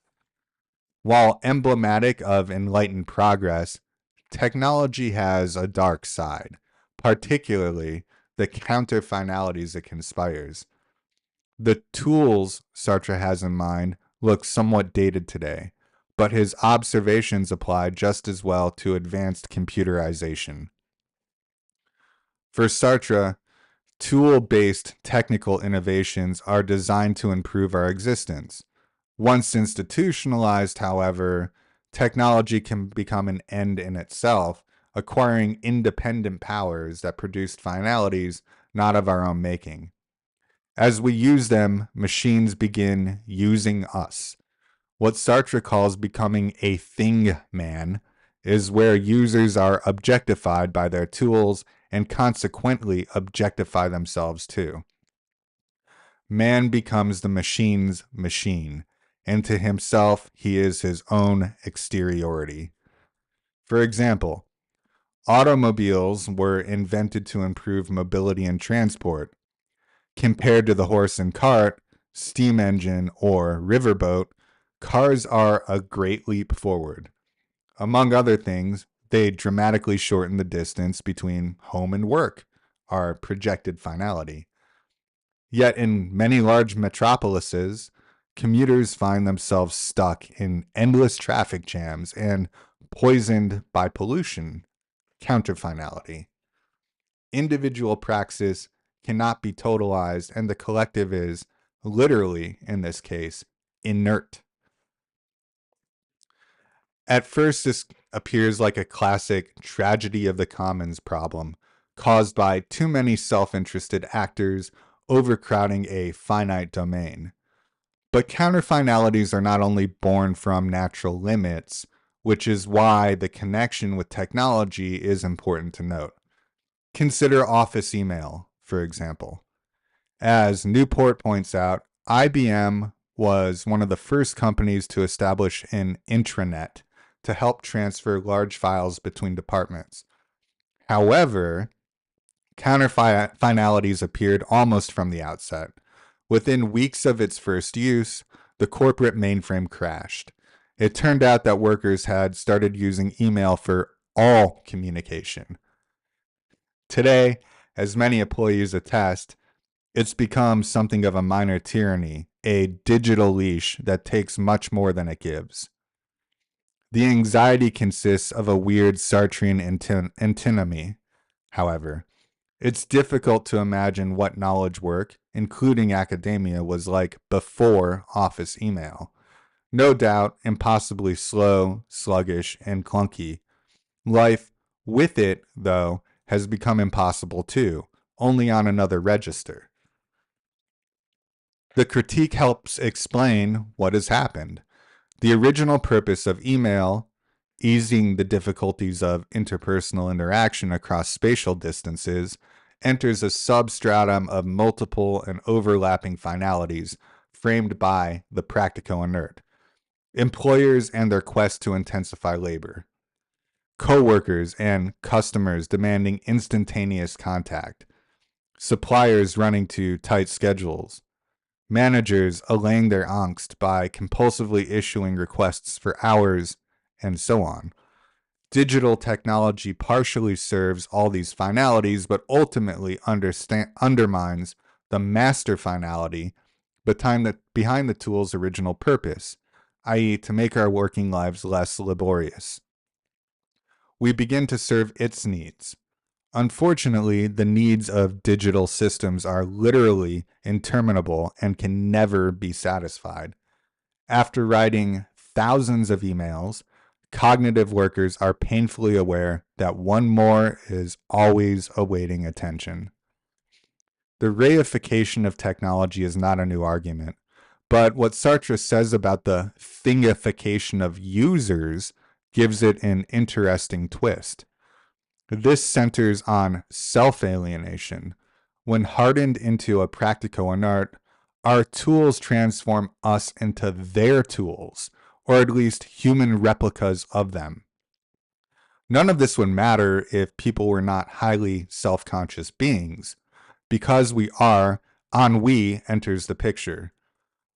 While emblematic of enlightened progress, technology has a dark side, particularly the counter-finalities it conspires. The tools Sartre has in mind look somewhat dated today, but his observations apply just as well to advanced computerization. For Sartre, tool-based technical innovations are designed to improve our existence. Once institutionalized, however, technology can become an end in itself, acquiring independent powers that produce finalities not of our own making. As we use them, machines begin using us. What Sartre calls becoming a thing man is where users are objectified by their tools and consequently objectify themselves too. Man becomes the machine's machine, and to himself he is his own exteriority. For example, automobiles were invented to improve mobility and transport. Compared to the horse and cart, steam engine, or riverboat, cars are a great leap forward. Among other things, they dramatically shorten the distance between home and work, our projected finality. Yet in many large metropolises, commuters find themselves stuck in endless traffic jams and poisoned by pollution, counterfinality. Individual praxis cannot be totalized, and the collective is, literally in this case, inert. At first, this appears like a classic tragedy of the commons problem, caused by too many self-interested actors overcrowding a finite domain. But counterfinalities are not only born from natural limits, which is why the connection with technology is important to note. Consider office email, for example. As Newport points out, IBM was one of the first companies to establish an intranet to help transfer large files between departments. However, counterfinalities appeared almost from the outset. Within weeks of its first use, the corporate mainframe crashed. It turned out that workers had started using email for all communication. Today, as many employees attest, it's become something of a minor tyranny, a digital leash that takes much more than it gives. The anxiety consists of a weird Sartrean antinomy, however. It's difficult to imagine what knowledge work, including academia, was like before office email. No doubt impossibly slow, sluggish, and clunky. Life with it, though, has become impossible too, only on another register. The critique helps explain what has happened. The original purpose of email, easing the difficulties of interpersonal interaction across spatial distances, enters a substratum of multiple and overlapping finalities framed by the practico-inert. Employers and their quest to intensify labor. Co-workers and customers demanding instantaneous contact. Suppliers running to tight schedules. Managers allaying their angst by compulsively issuing requests for hours, and so on. Digital technology partially serves all these finalities, but ultimately undermines the master finality behind the tool's original purpose, i.e., to make our working lives less laborious. We begin to serve its needs. Unfortunately, the needs of digital systems are literally interminable and can never be satisfied. After writing thousands of emails, cognitive workers are painfully aware that one more is always awaiting attention. The reification of technology is not a new argument, but what Sartre says about the thingification of users gives it an interesting twist. This centers on self-alienation. When hardened into a practico-inert, our tools transform us into their tools, or at least human replicas of them. None of this would matter if people were not highly self-conscious beings. Because we are, ennui enters the picture.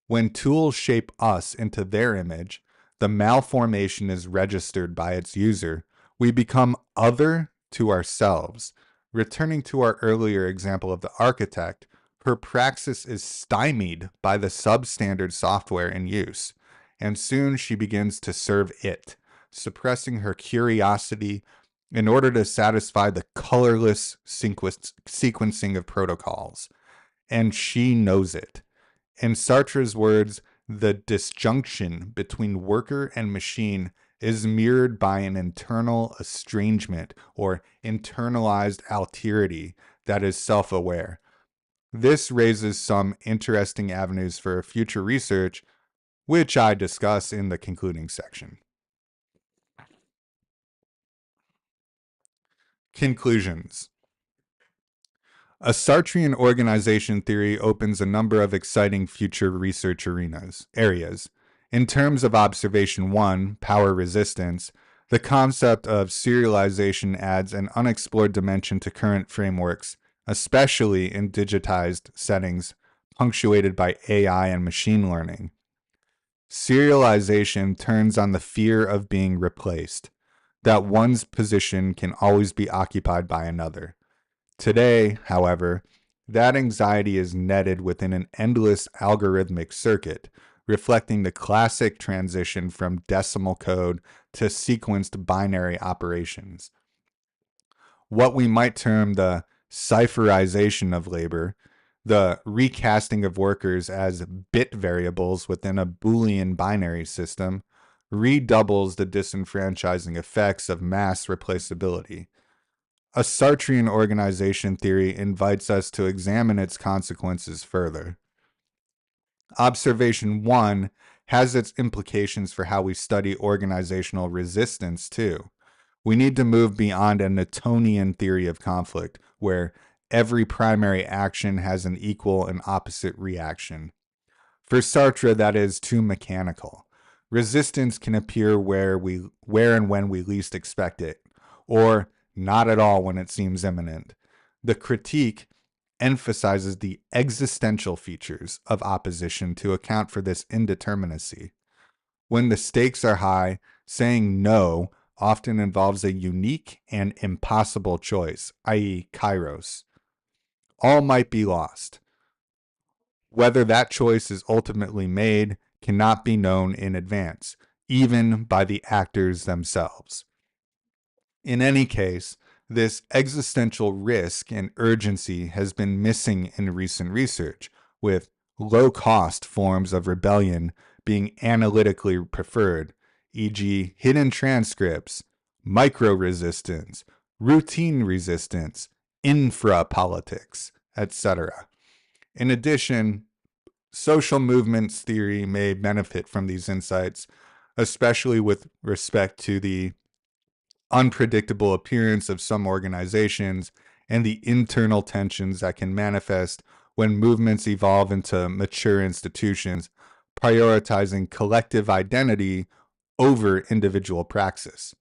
When tools shape us into their image, the malformation is registered by its user. We become other to ourselves. Returning to our earlier example of the architect, her praxis is stymied by the substandard software in use, and soon she begins to serve it, suppressing her curiosity in order to satisfy the colorless sequencing of protocols. And she knows it. In Sartre's words, the disjunction between worker and machine is mirrored by an internal estrangement or internalized alterity that is self-aware. This raises some interesting avenues for future research, which I discuss in the concluding section. Conclusions. A Sartrean organization theory opens a number of exciting future research areas. In terms of observation 1, power resistance, the concept of serialization adds an unexplored dimension to current frameworks, especially in digitized settings punctuated by AI and machine learning. Serialization turns on the fear of being replaced, that one's position can always be occupied by another. Today, however, that anxiety is netted within an endless algorithmic circuit, reflecting the classic transition from decimal code to sequenced binary operations. What we might term the cipherization of labor, the recasting of workers as bit variables within a Boolean binary system, redoubles the disenfranchising effects of mass replaceability. A Sartrean organization theory invites us to examine its consequences further. Observation 1 has its implications for how we study organizational resistance, too. We need to move beyond a Newtonian theory of conflict, where every primary action has an equal and opposite reaction. For Sartre, that is too mechanical. Resistance can appear where and when we least expect it, or not at all when it seems imminent. The critique emphasizes the existential features of opposition to account for this indeterminacy. When the stakes are high, saying no often involves a unique and impossible choice, i.e., kairos. All might be lost. Whether that choice is ultimately made cannot be known in advance, even by the actors themselves. In any case, this existential risk and urgency has been missing in recent research, with low-cost forms of rebellion being analytically preferred, e.g., hidden transcripts, micro-resistance, routine resistance, infra-politics, etc. In addition, social movements theory may benefit from these insights, especially with respect to the unpredictable appearance of some organizations and the internal tensions that can manifest when movements evolve into mature institutions, prioritizing collective identity over individual praxis.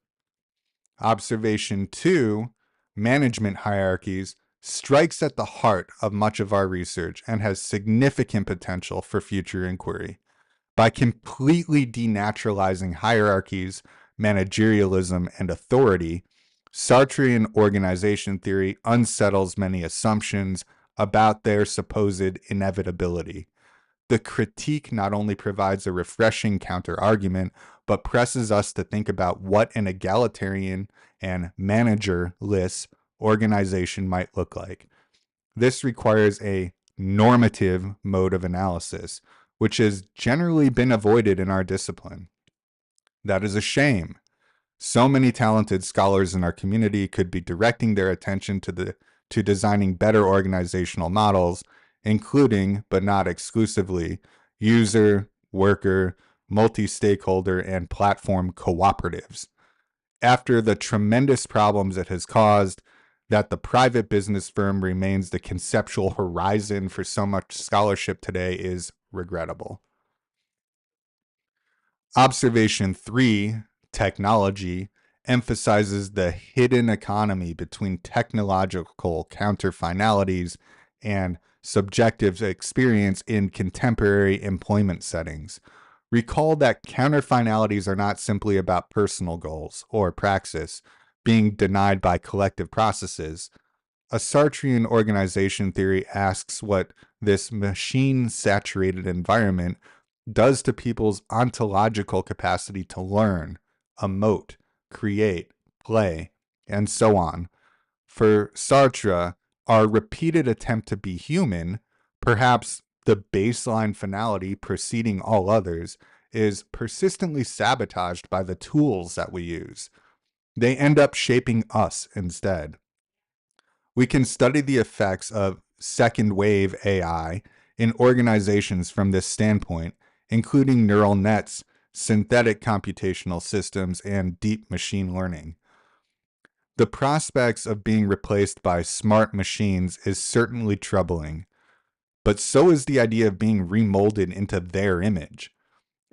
Observation 2, management hierarchies, strikes at the heart of much of our research and has significant potential for future inquiry. By completely denaturalizing hierarchies, managerialism, and authority, Sartrean organization theory unsettles many assumptions about their supposed inevitability. The critique not only provides a refreshing counter-argument, but presses us to think about what an egalitarian and managerless organization might look like. This requires a normative mode of analysis, which has generally been avoided in our discipline. That is a shame. So many talented scholars in our community could be directing their attention to designing better organizational models, including, but not exclusively, user, worker, multi-stakeholder, and platform cooperatives. After the tremendous problems it has caused, that the private business firm remains the conceptual horizon for so much scholarship today is regrettable. Observation 3, technology, emphasizes the hidden economy between technological counterfinalities and subjective experience in contemporary employment settings. Recall that counterfinalities are not simply about personal goals or praxis being denied by collective processes. A Sartrean organization theory asks what this machine-saturated environment does to people's ontological capacity to learn, emote, create, play, and so on. For Sartre, our repeated attempt to be human, perhaps the baseline finality preceding all others, is persistently sabotaged by the tools that we use. They end up shaping us instead. We can study the effects of second wave AI in organizations from this standpoint, including neural nets, synthetic computational systems, and deep machine learning. The prospects of being replaced by smart machines is certainly troubling, but so is the idea of being remolded into their image.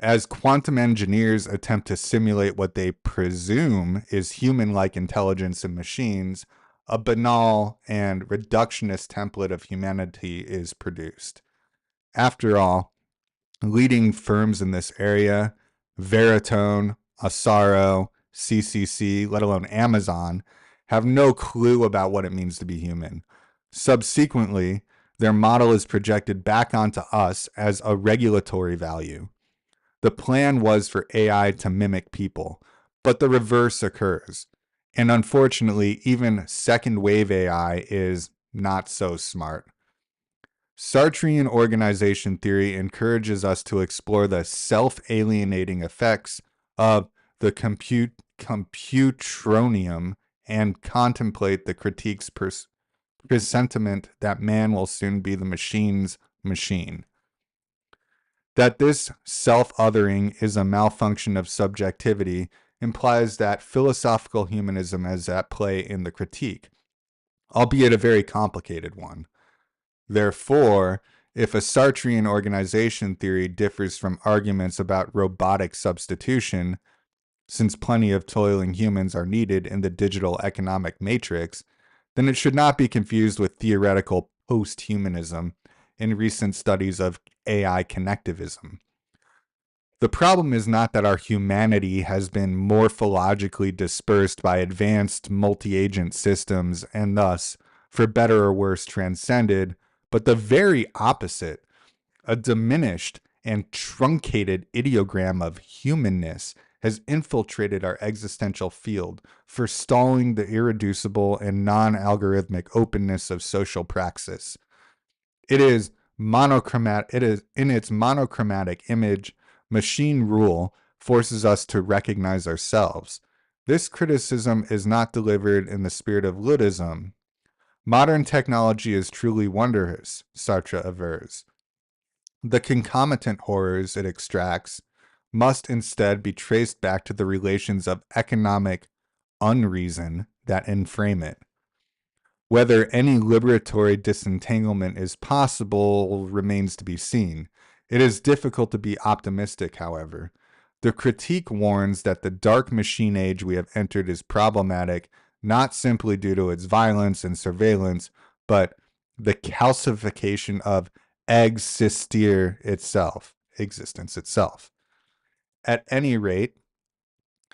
As quantum engineers attempt to simulate what they presume is human-like intelligence in machines, a banal and reductionist template of humanity is produced. After all, leading firms in this area, Veritone, Asaro, CCC, let alone Amazon, have no clue about what it means to be human. Subsequently, their model is projected back onto us as a regulatory value. The plan was for AI to mimic people, but the reverse occurs. And unfortunately, even second wave AI is not so smart. Sartrean organization theory encourages us to explore the self-alienating effects of the computronium and contemplate the critique's presentiment that man will soon be the machine's machine. That this self-othering is a malfunction of subjectivity implies that philosophical humanism is at play in the critique, albeit a very complicated one. Therefore, if a Sartrean organization theory differs from arguments about robotic substitution, since plenty of toiling humans are needed in the digital economic matrix, then it should not be confused with theoretical post-humanism in recent studies of AI connectivism. The problem is not that our humanity has been morphologically dispersed by advanced multi-agent systems and thus, for better or worse, transcended, but the very opposite. A diminished and truncated ideogram of humanness has infiltrated our existential field, forestalling the irreducible and non-algorithmic openness of social praxis. It is monochromatic. It is in its monochromatic image. Machine rule forces us to recognize ourselves. This criticism is not delivered in the spirit of Luddism. Modern technology is truly wondrous, Sartre avers. The concomitant horrors it extracts must instead be traced back to the relations of economic unreason that inframe it. Whether any liberatory disentanglement is possible remains to be seen. It is difficult to be optimistic, however. The critique warns that the dark machine age we have entered is problematic, not simply due to its violence and surveillance, but the calcification of existence itself. At any rate,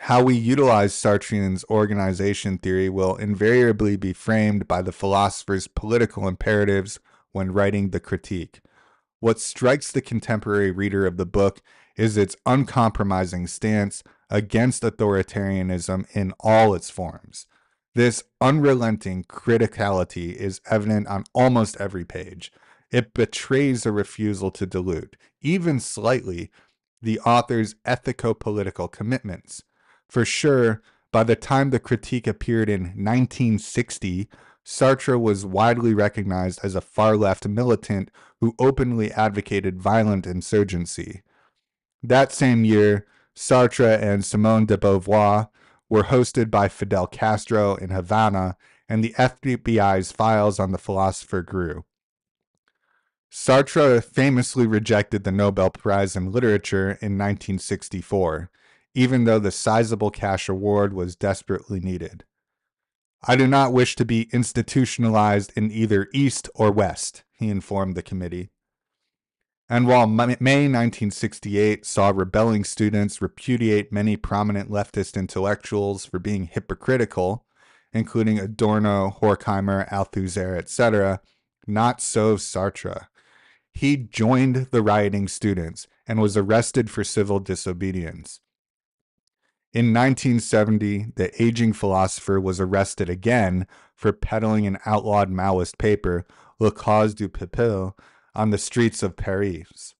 how we utilize Sartrean's organization theory will invariably be framed by the philosopher's political imperatives when writing the critique. What strikes the contemporary reader of the book is its uncompromising stance against authoritarianism in all its forms. This unrelenting criticality is evident on almost every page. It betrays a refusal to dilute, even slightly, the author's ethico-political commitments. For sure, by the time the critique appeared in 1960, Sartre was widely recognized as a far-left militant who openly advocated violent insurgency. That same year, Sartre and Simone de Beauvoir were hosted by Fidel Castro in Havana, and the FBI's files on the philosopher grew. Sartre famously rejected the Nobel Prize in Literature in 1964, even though the sizable cash award was desperately needed. I do not wish to be institutionalized in either East or West, he informed the committee. And while May 1968 saw rebelling students repudiate many prominent leftist intellectuals for being hypocritical, including Adorno, Horkheimer, Althusser, etc., not so Sartre. He joined the rioting students and was arrested for civil disobedience. In 1970, the aging philosopher was arrested again for peddling an outlawed Maoist paper, Le Cause du Peuple, on the streets of Paris.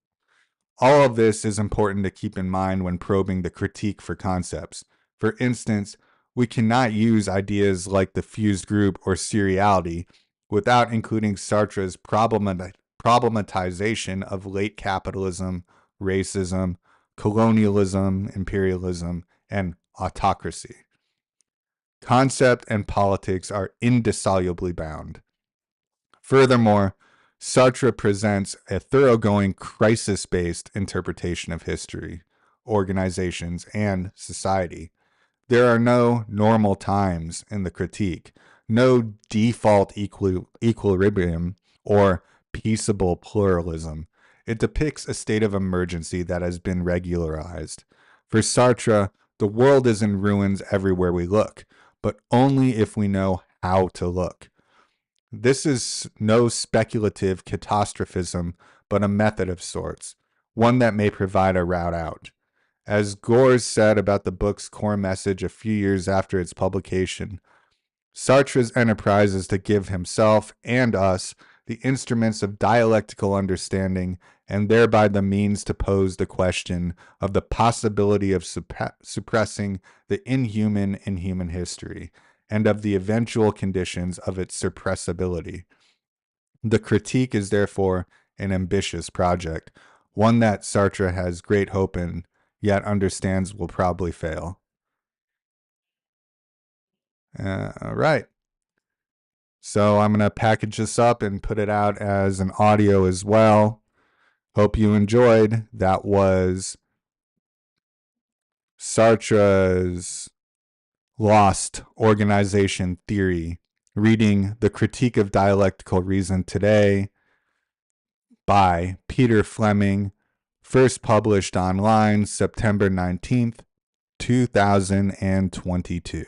All of this is important to keep in mind when probing the critique for concepts. For instance, we cannot use ideas like the fused group or seriality without including Sartre's problematization of late capitalism, racism, colonialism, imperialism, and autocracy. Concept and politics are indissolubly bound. Furthermore, Sartre presents a thoroughgoing crisis-based interpretation of history, organizations, and society. There are no normal times in the critique, no default equilibrium or peaceable pluralism. It depicts a state of emergency that has been regularized. For Sartre, the world is in ruins everywhere we look, but only if we know how to look. This is no speculative catastrophism, but a method of sorts, one that may provide a route out. As Gores said about the book's core message a few years after its publication, Sartre's enterprise is to give himself and us the instruments of dialectical understanding and thereby the means to pose the question of the possibility of suppressing the inhuman in human history and of the eventual conditions of its suppressibility. The critique is therefore an ambitious project, one that Sartre has great hope in, yet understands will probably fail. All right. So I'm going to package this up and put it out as an audio as well. Hope you enjoyed. That was Sartre's Lost Organization Theory, reading The Critique of Dialectical Reason today by Peter Fleming First published online September 19th, 2022.